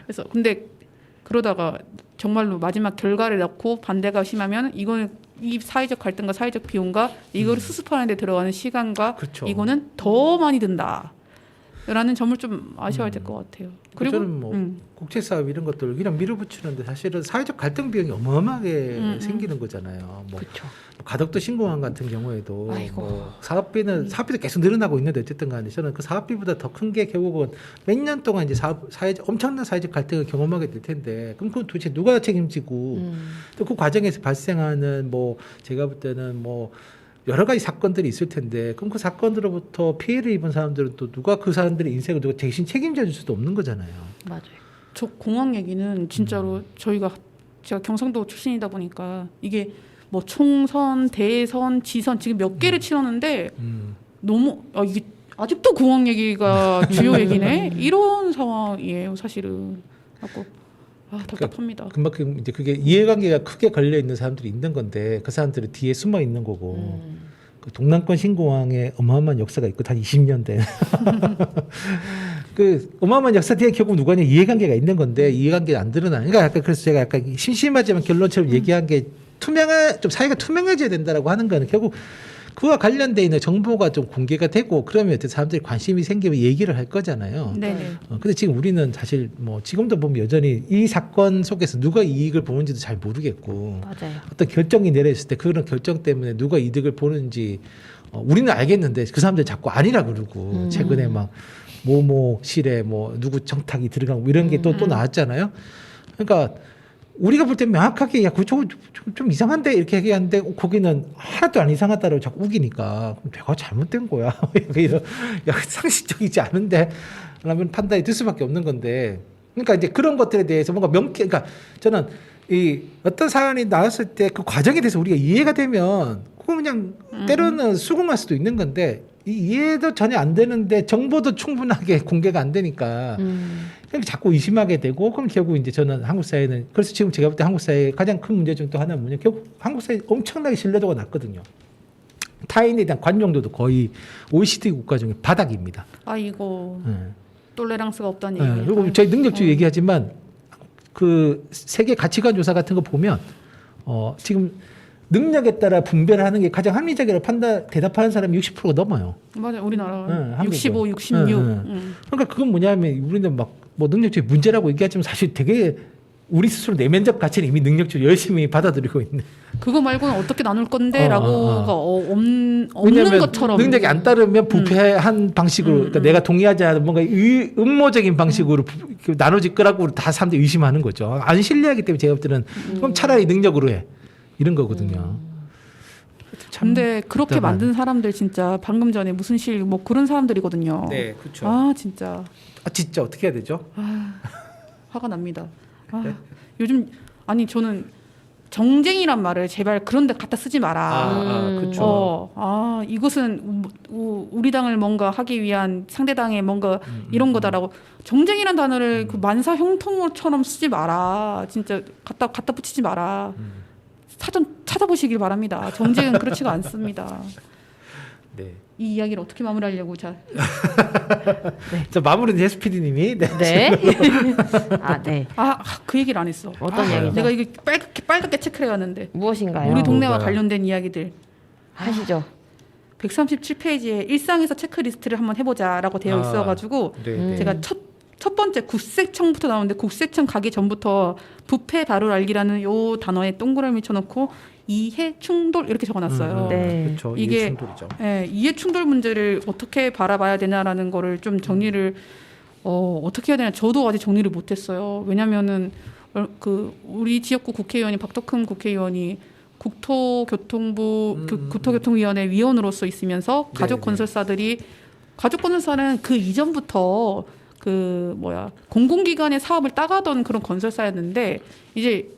그래서 근데 그러다가 정말로 마지막 결과를 낳고 반대가 심하면 이거는 이 사회적 갈등과 사회적 비용과 이거를 수습하는 데 들어가는 시간과 그쵸. 이거는 더 많이 든다. 라는 점을 좀 아셔야 될 것 같아요. 그리고 저는 뭐 국제사업 이런 것들을 그냥 밀어붙이는데 사실은 사회적 갈등 비용이 어마어마하게 생기는 거잖아요. 뭐 그렇죠. 가덕도 신공항 같은 경우에도 아이고. 뭐 사업비도 계속 늘어나고 있는데 어쨌든 간에 저는 그 사업비보다 더 큰 게 결국은 몇 년 동안 이제 엄청난 사회적 갈등을 경험하게 될 텐데 그럼 그건 도대체 누가 책임지고 또 그 과정에서 발생하는 뭐 제가 볼 때는 뭐 여러 가지 사건들이 있을 텐데 그럼 그 사건으로부터 피해를 입은 사람들은 또 누가 그 사람들의 인생을 누가 대신 책임져 줄 수도 없는 거잖아요. 맞아요. 저 공항 얘기는 진짜로 제가 경상도 출신이다 보니까 이게 뭐 총선, 대선, 지선 지금 몇 개를 치렀는데 너무 이게 아직도 공항 얘기가 주요 얘기네. 이런 상황이에요, 사실은. 갖고 답답합니다. 그만큼 이제 그게 이해관계가 크게 걸려 있는 사람들이 있는 건데 그 사람들이 뒤에 숨어 있는 거고 그 동남권 신공항에 어마어마한 역사가 있고 한 20년 된 그 어마어마한 역사 뒤에 결국 누가냐 이해관계가 있는 건데 이해관계가 안 드러나. 그러니까 약간 그래서 제가 약간 심심하지만 결론처럼 얘기한 게 좀 사회가 투명해져야 된다라고 하는 거는 결국 그와 관련돼 있는 정보가 좀 공개가 되고 그러면 사람들이 관심이 생기면 얘기를 할 거잖아요. 네네. 근데 지금 우리는 사실 뭐 지금도 보면 여전히 이 사건 속에서 누가 이익을 보는지도 잘 모르겠고 맞아요. 어떤 결정이 내려졌을 때 그런 결정 때문에 누가 이득을 보는지 우리는 알겠는데 그 사람들 자꾸 아니라 그러고 최근에 막 모모실에 뭐 누구 정탁이 들어가고 이런 게 또 나왔잖아요. 그러니까 우리가 볼 때 명확하게 야, 그거 좀 이상한데 이렇게 얘기하는데 거기는 하나도 안 이상하다고 자꾸 우기니까 그럼 내가 잘못된 거야. 이런 야, 상식적이지 않은데 라면 판단이 들 수밖에 없는 건데 그러니까 이제 그런 것들에 대해서 뭔가 그러니까 저는 이 어떤 사안이 나왔을 때 그 과정에 대해서 우리가 이해가 되면 그거 그냥 때로는 수긍할 수도 있는 건데 이 이해도 전혀 안 되는데 정보도 충분하게 공개가 안 되니까 그냥 자꾸 의심하게 되고 그럼 결국 이제 저는 한국 사회는 그래서 지금 제가 볼 때 한국 사회의 가장 큰 문제 중 또 하나는 뭐냐 결국 한국 사회 엄청나게 신뢰도가 낮거든요. 타인에 대한 관용도도 거의 OECD 국가 중에 바닥입니다. 이거 네. 톨레랑스가 없다는 얘기예요. 그리고 저희 능력주의 얘기하지만 그 세계 가치관 조사 같은 거 보면 지금 능력에 따라 분배를 하는 게 가장 합리적이라고 대답하는 사람이 60%가 넘어요. 맞아요. 우리나라 네, 65, 한국은. 66. 네. 그러니까 그건 뭐냐면 우리는 막 뭐 능력주의 문제라고 얘기하지만 사실 되게 우리 스스로 내면적 가치는 이미 능력주의 열심히 받아들이고 있는. 그거 말고는 어떻게 나눌 건데라고가 없는 왜냐하면 것처럼 능력이 안 따르면 부패한 방식으로 그러니까 내가 동의하지 않은 뭔가 음모적인 방식으로 나눠질 거라고 다 사람들이 의심하는 거죠. 안 신뢰하기 때문에 제가 볼 때는 그럼 차라리 능력으로 해 이런 거거든요. 근데 그렇게 답답한. 만든 사람들 진짜 방금 전에 무슨 실 뭐 그런 사람들이거든요. 네, 그렇죠. 진짜 진짜 어떻게 해야 되죠? 화가 납니다. 요즘 저는 정쟁이란 말을 제발 그런 데 갖다 쓰지 마라. 그렇죠. 이것은 우리 당을 뭔가 하기 위한 상대당의 뭔가 이런 거다라고 정쟁이란 단어를 그 만사 형통어처럼 쓰지 마라. 진짜 갖다 붙이지 마라. 사전 찾아보시길 바랍니다. 정쟁은 그렇지가 않습니다. 네. 이 이야기를 어떻게 마무리하려고 자 마무리는 SPD님이 네. 네. 그 얘기를 안 했어. 어떤 얘기죠? 내가 이거 빨갛게 체크를 해왔는데 무엇인가요? 우리 동네와 뭔가요? 관련된 이야기들 하시죠. 137페이지에 일상에서 체크리스트를 한번 해보자라고 되어 있어가지고 네. 제가 첫 번째 국세청부터 나오는데 국세청 가기 전부터 부패 바로 알기라는 요 단어에 동그라미 쳐놓고 이해 충돌 이렇게 적어놨어요. 네. 그렇죠. 이게 이해 충돌이죠. 이해 충돌 문제를 어떻게 바라봐야 되냐라는 거를 좀 정리를 어떻게 해야 되냐 저도 아직 정리를 못했어요. 왜냐면은 우리 지역구 국회의원이 박덕흠 국회의원이 국토교통위원회 위원으로서 있으면서 가족건설사들이 가족건설사는 그 이전부터 공공기관의 사업을 따가던 그런 건설사였는데 이제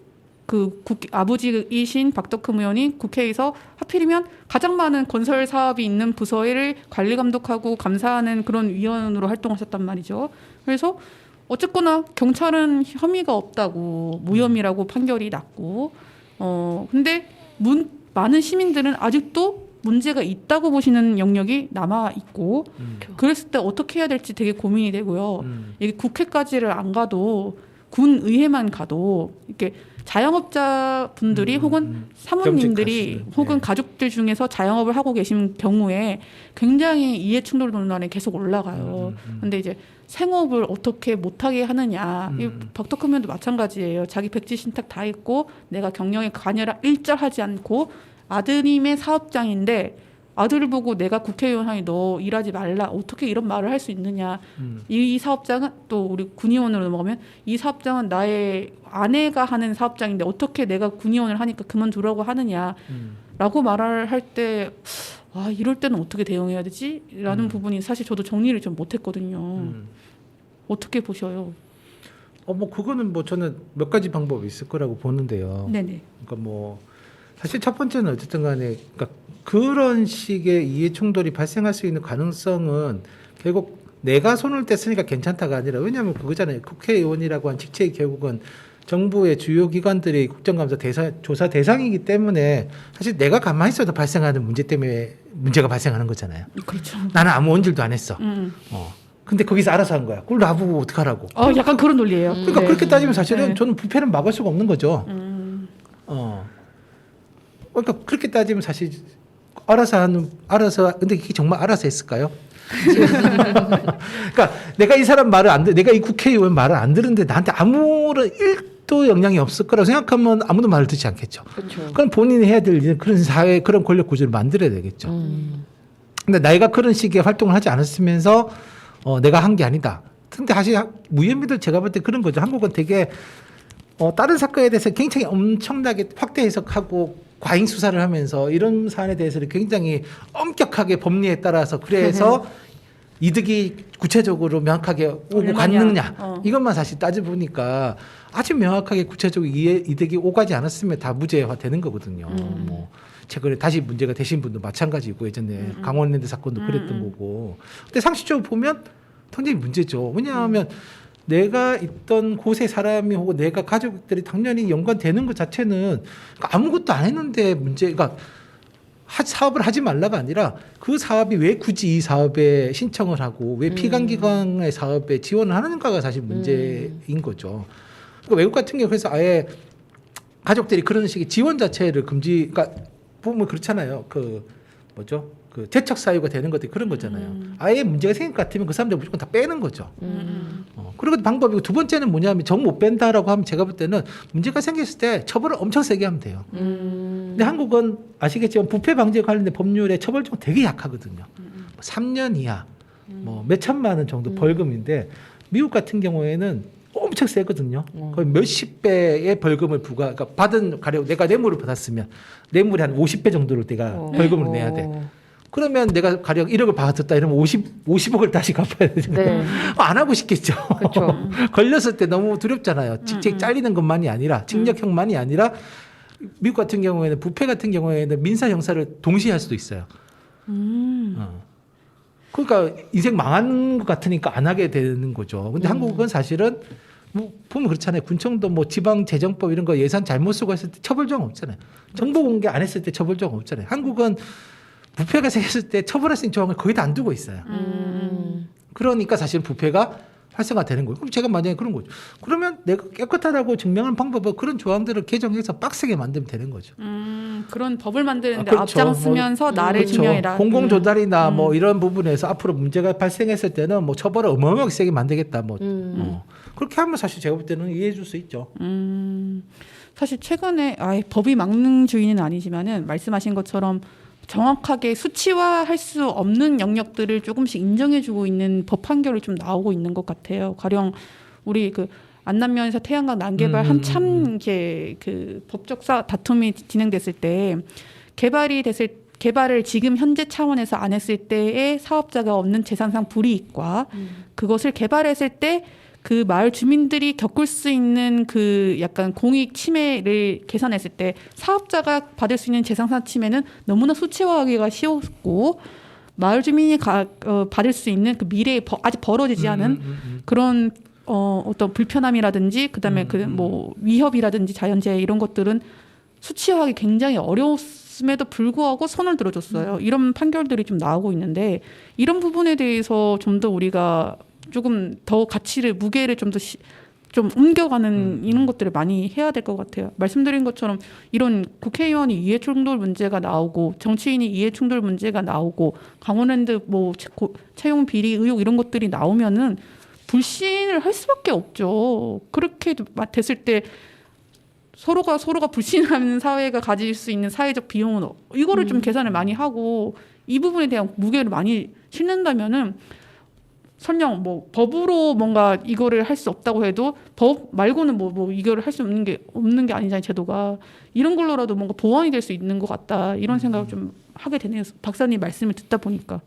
아버지이신 박덕흠 의원이 국회에서 하필이면 가장 많은 건설 사업이 있는 부서를 관리 감독하고 감사하는 그런 위원으로 활동하셨단 말이죠. 그래서 어쨌거나 경찰은 혐의가 없다고 무혐의라고 판결이 났고 근데 많은 시민들은 아직도 문제가 있다고 보시는 영역이 남아 있고 그랬을 때 어떻게 해야 될지 되게 고민이 되고요. 이게 국회까지를 안 가도 군 의회만 가도 이렇게 자영업자 분들이 혹은 사모님들이 겸직하시는, 혹은 네. 가족들 중에서 자영업을 하고 계신 경우에 굉장히 이해충돌 논란이 계속 올라가요. 근데 이제 생업을 어떻게 못하게 하느냐. 이 박덕흠 의원도 마찬가지예요. 자기 백지 신탁 다 있고 내가 경영에 관여를 일절하지 않고 아드님의 사업장인데 아들을 보고 내가 국회의원 하니 너 일하지 말라. 어떻게 이런 말을 할 수 있느냐. 이 사업장은 또 우리 군의원으로 넘어가면 이 사업장은 나의 아내가 하는 사업장인데 어떻게 내가 군의원을 하니까 그만두라고 하느냐라고 말을 할 때 이럴 때는 어떻게 대응해야 되지? 라는 부분이 사실 저도 정리를 좀 못했거든요. 어떻게 보셔요? 뭐 그거는 뭐 저는 몇 가지 방법이 있을 거라고 보는데요. 네네. 그러니까 뭐 사실 첫 번째는 어쨌든 간에 그러니까 그런 식의 이해 충돌이 발생할 수 있는 가능성은 결국 내가 손을 뗐으니까 괜찮다가 아니라 왜냐하면 그거잖아요. 국회의원이라고 한 직책이 결국은 정부의 주요 기관들이 국정감사 조사 대상이기 때문에 사실 내가 가만히 있어도 발생하는 문제 때문에 문제가 발생하는 거잖아요. 그렇죠. 나는 아무 원질도 안 했어. 근데 거기서 알아서 한 거야. 그걸 나보고 어떡하라고. 약간 그런 논리예요. 그러니까 네. 그렇게 따지면 사실은 네. 저는 부패는 막을 수가 없는 거죠. 그러니까 그렇게 따지면 사실 알아서 근데 이게 정말 알아서 했을까요? 그러니까 내가 이 사람 말을 안 내가 이 국회의원 말을 안 들은데 나한테 아무런 1도 영향이 없을 거라고 생각하면 아무도 말을 듣지 않겠죠. 그렇죠. 그럼 본인이 해야 될 일은 그런 사회 그런 권력 구조를 만들어야 되겠죠. 근데 내가 그런 식의 활동을 하지 않았으면서 내가 한 게 아니다. 근데 사실 무혐의들 제가 볼 때 그런 거죠. 한국은 되게 다른 사건에 대해서 굉장히 엄청나게 확대 해석하고 과잉 수사를 하면서 이런 사안에 대해서는 굉장히 엄격하게 법리에 따라서 그래서 이득이 구체적으로 명확하게 오고 얼마냐. 갔느냐 이것만 사실 따져보니까 아주 명확하게 구체적으로 이득이 오가지 않았으면 다 무죄화 되는 거거든요. 뭐 최근에 다시 문제가 되신 분도 마찬가지고 예전에 강원랜드 사건도 그랬던 거고. 근데 상식적으로 보면 굉장히 문제죠. 왜냐하면 내가 있던 곳의 사람이 혹은 내가 가족들이 당연히 연관되는 것 자체는 아무것도 안 했는데 문제가 사업을 하지 말라가 아니라 그 사업이 왜 굳이 이 사업에 신청을 하고 왜 피감기관의 사업에 지원을 하는가가 사실 문제인 거죠. 그러니까 외국 같은 경우 그래서 아예 가족들이 그런 식의 지원 자체를 그러니까 보면 그렇잖아요. 그 재척 사유가 되는 것들이 그런 거잖아요. 아예 문제가 생길 것 같으면 그 사람들 무조건 다 빼는 거죠. 그리고 방법이고 두 번째는 뭐냐면 정 못 뺀다라고 하면 제가 볼 때는 문제가 생겼을 때 처벌을 엄청 세게 하면 돼요. 근데 한국은 아시겠지만 부패 방지에 관련된 법률의 처벌 좀 되게 약하거든요. 3년 이하, 뭐 몇 천만 원 정도 벌금인데 미국 같은 경우에는 엄청 세거든요. 거의 몇십 배의 벌금을 그러니까 가령 내가 뇌물을 받았으면 뇌물이 한 50배 정도를 내가 벌금을 내야 돼. 그러면 내가 가령 1억을 받았다 이러면 50억을 다시 갚아야 되잖아요. 네. 안 하고 싶겠죠. 그렇죠. 걸렸을 때 너무 두렵잖아요. 직책 잘리는 것만이 아니라 징역형만이 아니라 미국 같은 경우에는 부패 같은 경우에는 민사 형사를 동시에 할 수도 있어요. 그러니까 인생 망한 것 같으니까 안 하게 되는 거죠. 근데 한국은 사실은 뭐 보면 그렇잖아요. 군청도 뭐 지방재정법 이런 거 예산 잘못 쓰고 했을 때 처벌조항 없잖아요. 정보 공개 안 했을 때 처벌조항 없잖아요. 한국은 부패가 생겼을 때 처벌할 수 있는 조항을 거의 다 안 두고 있어요. 그러니까 사실 부패가 활성화되는 거예요. 그럼 제가 만약에 그런 거죠. 그러면 내가 깨끗하다고 증명하는 방법은 그런 조항들을 개정해서 빡세게 만들면 되는 거죠. 그런 법을 만드는데 그렇죠. 앞장서면서 나를 그렇죠. 증명해라. 공공 조달이나 뭐 이런 부분에서 앞으로 문제가 발생했을 때는 뭐 처벌을 어마어마하게 세게 만들겠다. 그렇게 하면 사실 제가 볼 때는 이해해 줄 수 있죠. 사실 최근에 법이 망능주의는 아니지만은 말씀하신 것처럼 정확하게 수치화할 수 없는 영역들을 조금씩 인정해주고 있는 법 판결이 좀 나오고 있는 것 같아요. 가령 우리 그 안남면에서 태양광 난개발 한참 이게 그 법적 다툼이 진행됐을 때 개발을 지금 현재 차원에서 안 했을 때의 사업자가 얻는 재산상 불이익과 그것을 개발했을 때 그 마을 주민들이 겪을 수 있는 그 약간 공익 침해를 계산했을 때 사업자가 받을 수 있는 재산상 침해는 너무나 수치화하기가 쉬웠고 마을 주민이 받을 수 있는 그 미래에 아직 벌어지지 않은 그런 어떤 불편함이라든지 그다음에 그 뭐 위협이라든지 자연재해 이런 것들은 수치화하기 굉장히 어려웠음에도 불구하고 손을 들어줬어요. 이런 판결들이 좀 나오고 있는데 이런 부분에 대해서 좀 더 우리가 조금 더 무게를 좀 더 좀 옮겨가는 이런 것들을 많이 해야 될 것 같아요. 말씀드린 것처럼 이런 국회의원이 이해충돌 문제가 나오고 정치인이 이해충돌 문제가 나오고 강원랜드 뭐 채용 비리 의혹 이런 것들이 나오면은 불신을 할 수밖에 없죠. 그렇게 됐을 때 서로가 불신하는 사회가 가질 수 있는 사회적 비용은 이거를 좀 계산을 많이 하고 이 부분에 대한 무게를 많이 실는다면은 설령 뭐 법으로 뭔가 이거를 할 수 없다고 해도 법 말고는 뭐 이거를 할 수 없는 게 아니잖아요. 제도가 이런 걸로라도 뭔가 보완이 될 수 있는 것 같다 이런 생각을 좀 하게 되네요. 박사님 말씀을 듣다 보니까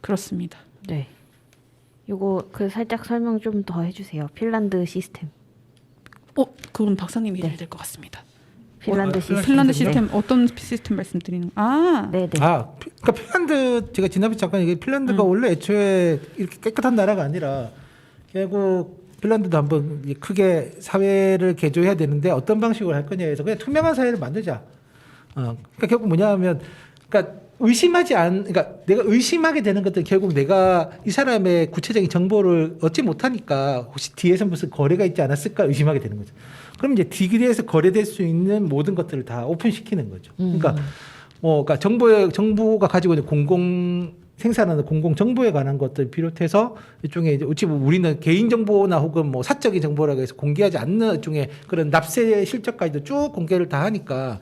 그렇습니다. 네. 요거 살짝 설명 좀 더 해주세요. 핀란드 시스템. 그건 박사님이 해야 될 것 같습니다. 핀란드 시스템. 핀란드 시스템 어떤 시스템 말씀드리는? 네네. 그러니까 핀란드 제가 지난번에 잠깐 얘기 핀란드가 원래 애초에 이렇게 깨끗한 나라가 아니라 결국 핀란드도 한번 크게 사회를 개조해야 되는데 어떤 방식으로 할 거냐 해서 그냥 투명한 사회를 만들자. 그러니까 결국 뭐냐면 그러니까 그러니까 내가 의심하게 되는 것들 결국 내가 이 사람의 구체적인 정보를 얻지 못하니까 혹시 뒤에서 무슨 거래가 있지 않았을까 의심하게 되는 거죠. 그럼 이제 뒤에서 거래될 수 있는 모든 것들을 다 오픈시키는 거죠. 그러니까 그러니까 정부가 가지고 있는 공공 생산하는 공공 정보에 관한 것들 비롯해서 일종의 이제 어찌 보면 우리는 개인 정보나 혹은 뭐 사적인 정보라고 해서 공개하지 않는 일종의 그런 납세 실적까지도 쭉 공개를 다 하니까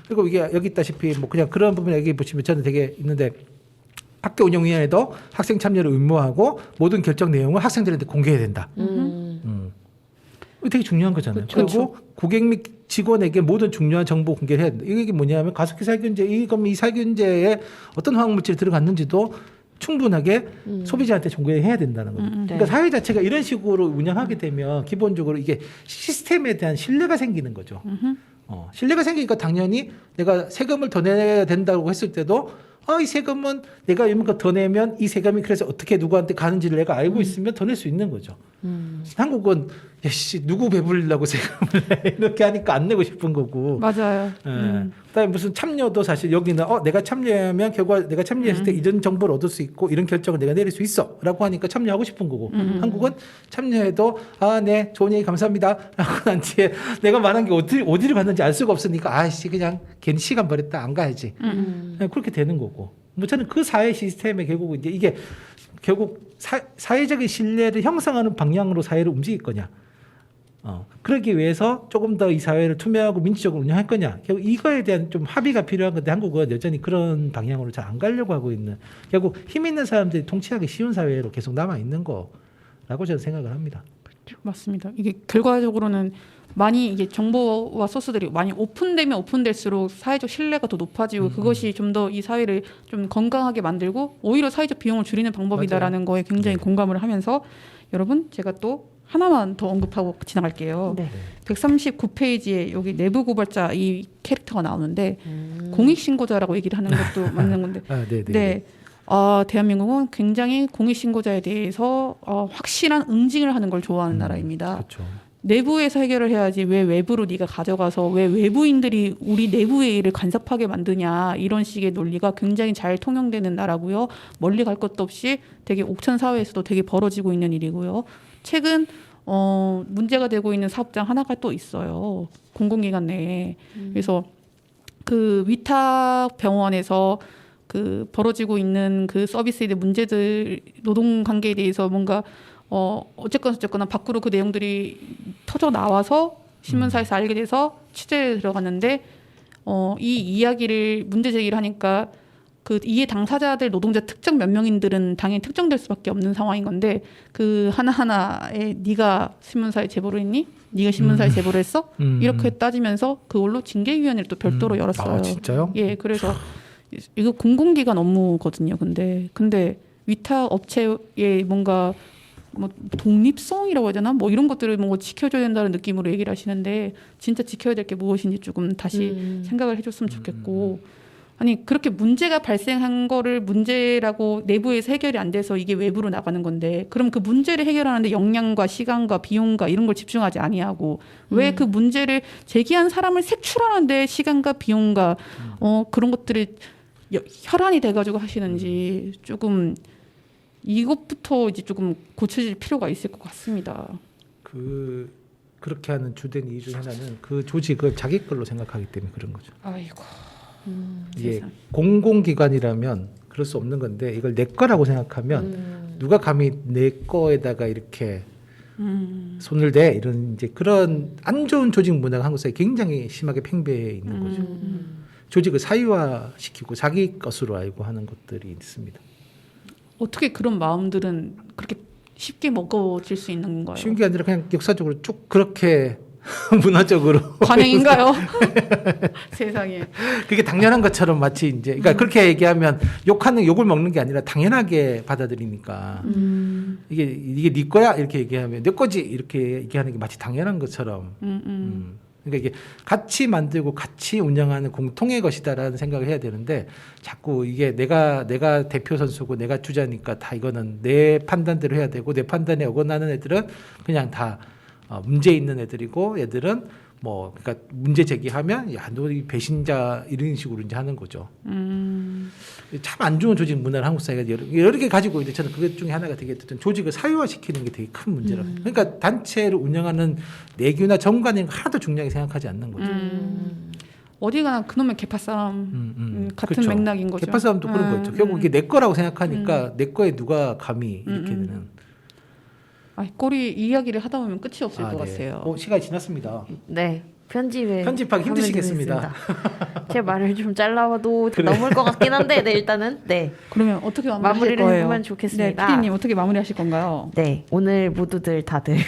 그리고 이게 여기 있다시피 뭐 그냥 그런 부분 여기 보시면 저는 되게 있는데 학교 운영위원회도 학생 참여를 의무화하고 모든 결정 내용을 학생들한테 공개해야 된다. 이거 되게 중요한 거잖아요. 그렇죠. 그리고 고객 및 직원에게 모든 중요한 정보 공개를 해야 된다. 이게 뭐냐면 가습기 살균제, 이 살균제에 어떤 화학물질이 들어갔는지도 충분하게 소비자한테 공개해야 된다는 거죠. 그러니까 네. 사회 자체가 이런 식으로 운영하게 되면 기본적으로 이게 시스템에 대한 신뢰가 생기는 거죠. 신뢰가 생기니까 당연히 내가 세금을 더 내야 된다고 했을 때도 이 세금은 내가 이만큼 더 내면 이 세금이 그래서 어떻게 누구한테 가는지를 내가 알고 있으면 더 낼 수 있는 거죠. 한국은 야씨 누구 배불리려고 세금을 내 이렇게 하니까 안 내고 싶은 거고. 맞아요. 그다음에 무슨 참여도 사실 여기는 내가 참여하면 결과 내가 참여했을 때 이런 정보를 얻을 수 있고 이런 결정을 내가 내릴 수 있어라고 하니까 참여하고 싶은 거고. 한국은 참여해도 네 좋은 얘기 감사합니다. 라고 난 뒤에 내가 말한 게 어디를 갔는지 알 수가 없으니까 아씨 그냥 괜히 시간 버렸다 안 가야지. 그렇게 되는 거고. 뭐 저는 그 사회 시스템에 결국 이제 이게 결국 사회적인 신뢰를 형성하는 방향으로 사회를 움직일 거냐. 그러기 위해서 조금 더 이 사회를 투명하고 민주적으로 운영할 거냐. 결국 이거에 대한 좀 합의가 필요한 건데 한국은 여전히 그런 방향으로 잘 안 가려고 하고 있는 결국 힘 있는 사람들이 통치하기 쉬운 사회로 계속 남아 있는 거라고 저는 생각을 합니다. 맞습니다. 이게 결과적으로는 많이 이게 정보와 소스들이 많이 오픈되면 오픈될수록 사회적 신뢰가 더 높아지고 그것이 좀 더 이 사회를 좀 건강하게 만들고 오히려 사회적 비용을 줄이는 방법이다라는 거에 굉장히 공감을 하면서 여러분 제가 또 하나만 더 언급하고 지나갈게요. 네. 139페이지에 여기 내부 고발자 이 캐릭터가 나오는데 공익신고자라고 얘기를 하는 것도 맞는 건데 네. 대한민국은 굉장히 공익신고자에 대해서 확실한 응징을 하는 걸 좋아하는 나라입니다. 그렇죠. 내부에서 해결을 해야지 왜 외부로 네가 가져가서 왜 외부인들이 우리 내부의 일을 간섭하게 만드냐 이런 식의 논리가 굉장히 잘 통용되는 나라고요. 멀리 갈 것도 없이 되게 옥천 사회에서도 되게 벌어지고 있는 일이고요. 최근 문제가 되고 있는 사업장 하나가 또 있어요. 공공기관 내에. 그래서 그 위탁 병원에서 그 벌어지고 있는 그 서비스에 대한 문제들 노동 관계에 대해서 뭔가 어쨌거나 밖으로 그 내용들이 터져 나와서 신문사에서 알게 돼서 취재에 들어갔는데 이 이야기를 문제 제기를 하니까 그 이해 당사자들 노동자 특정 몇 명인들은 당연히 특정될 수밖에 없는 상황인 건데 그 하나하나에 네가 신문사에 제보를 했니? 네가 신문사에 제보를 했어? 이렇게 따지면서 그걸로 징계위원회를 또 별도로 열었어요. 진짜요? 예, 그래서 이거 공공기관 업무거든요. 근데 위탁 업체의 뭔가 뭐 독립성이라고 해야 되나? 뭐 이런 것들을 뭐 지켜줘야 된다는 느낌으로 얘기를 하시는데 진짜 지켜야 될 게 무엇인지 조금 다시 생각을 해줬으면 좋겠고 아니 그렇게 문제가 발생한 거를 문제라고 내부에서 해결이 안 돼서 이게 외부로 나가는 건데 그럼 그 문제를 해결하는데 역량과 시간과 비용과 이런 걸 집중하지 아니하고 왜 그 문제를 제기한 사람을 색출하는데 시간과 비용과 그런 것들이 혈안이 돼가지고 하시는지 조금 이것부터 이제 조금 고쳐질 필요가 있을 것 같습니다. 그렇게 하는 주된 이유 중 하나는 그 조직을 자기 걸로 생각하기 때문에 그런 거죠. 아이고. 이게 세상. 공공기관이라면 그럴 수 없는 건데 이걸 내 거라고 생각하면 누가 감히 내 거에다가 이렇게 손을 대 이런 이제 그런 안 좋은 조직 문화가 한국 사회에 굉장히 심하게 팽배해 있는 거죠. 조직을 사유화시키고 자기 것으로 알고 하는 것들이 있습니다. 어떻게 그런 마음들은 그렇게 쉽게 먹어질 수 있는 건가요? 쉬운 게 아니라 그냥 역사적으로 쭉 그렇게 문화적으로 관행인가요? 세상에. 그게 당연한 것처럼 마치 이제 그러니까 그렇게 얘기하면 욕을 먹는 게 아니라 당연하게 받아들이니까 이게 네 거야 이렇게 얘기하면 내 거지 이렇게 얘기하는 게 마치 당연한 것처럼 그러니까 이게 같이 만들고 같이 운영하는 공통의 것이다라는 생각을 해야 되는데 자꾸 이게 내가 대표 선수고 내가 주자니까 다 이거는 내 판단대로 해야 되고 내 판단에 어긋나는 애들은 그냥 다 문제 있는 애들이고 얘들은 뭐 그러니까 문제 제기하면 야 너 이 배신자 이런 식으로 이제 하는 거죠. 참 안 좋은 조직 문화를 한국 사회가 여러 개 가지고 있는데 저는 그것 중에 하나가 되게 어떤 조직을 사회화시키는 게 되게 큰 문제라고. 그러니까 단체를 운영하는 내규나 정관은 하나도 중요하게 생각하지 않는 거죠. 어디 가나 그놈의 개파 싸움 같은 그렇죠. 맥락인 거죠. 개파 싸움도 그런 거죠. 결국 이게 내 거라고 생각하니까 내 거에 누가 감히 이렇게 되는. 꼬리 이야기를 하다 보면 끝이 없을 것 네. 같아요. 시간이 지났습니다. 네. 편집하기 힘드시겠습니다. 제 말을 좀 잘라도 넘을 것 같긴 한데 네, 일단은 네. 그러면 어떻게 마무리하실 마무리를 거예요? 해보면 좋겠습니다. 네, 피디님 어떻게 마무리하실 건가요? 네, 오늘 모두들 다들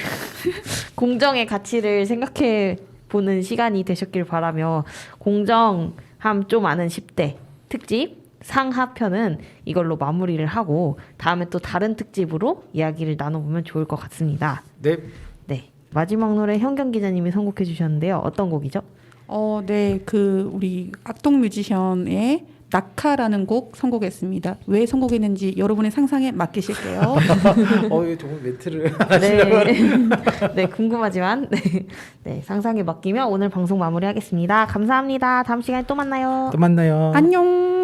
공정의 가치를 생각해 보는 시간이 되셨길 바라며 공정함 좀 아는 10대 특집 상하편은 이걸로 마무리를 하고 다음에 또 다른 특집으로 이야기를 나눠보면 좋을 것 같습니다. 네. 네, 마지막 노래 현경 기자님이 선곡해 주셨는데요. 어떤 곡이죠? 네, 우리 악동 뮤지션의 낙하라는 곡 선곡했습니다. 왜 선곡했는지 여러분의 상상에 맡기실게요. 정말 멘트를 네, 네 궁금하지만 네, 상상에 맡기며 오늘 방송 마무리하겠습니다. 감사합니다. 다음 시간에 또 만나요. 또 만나요. 안녕.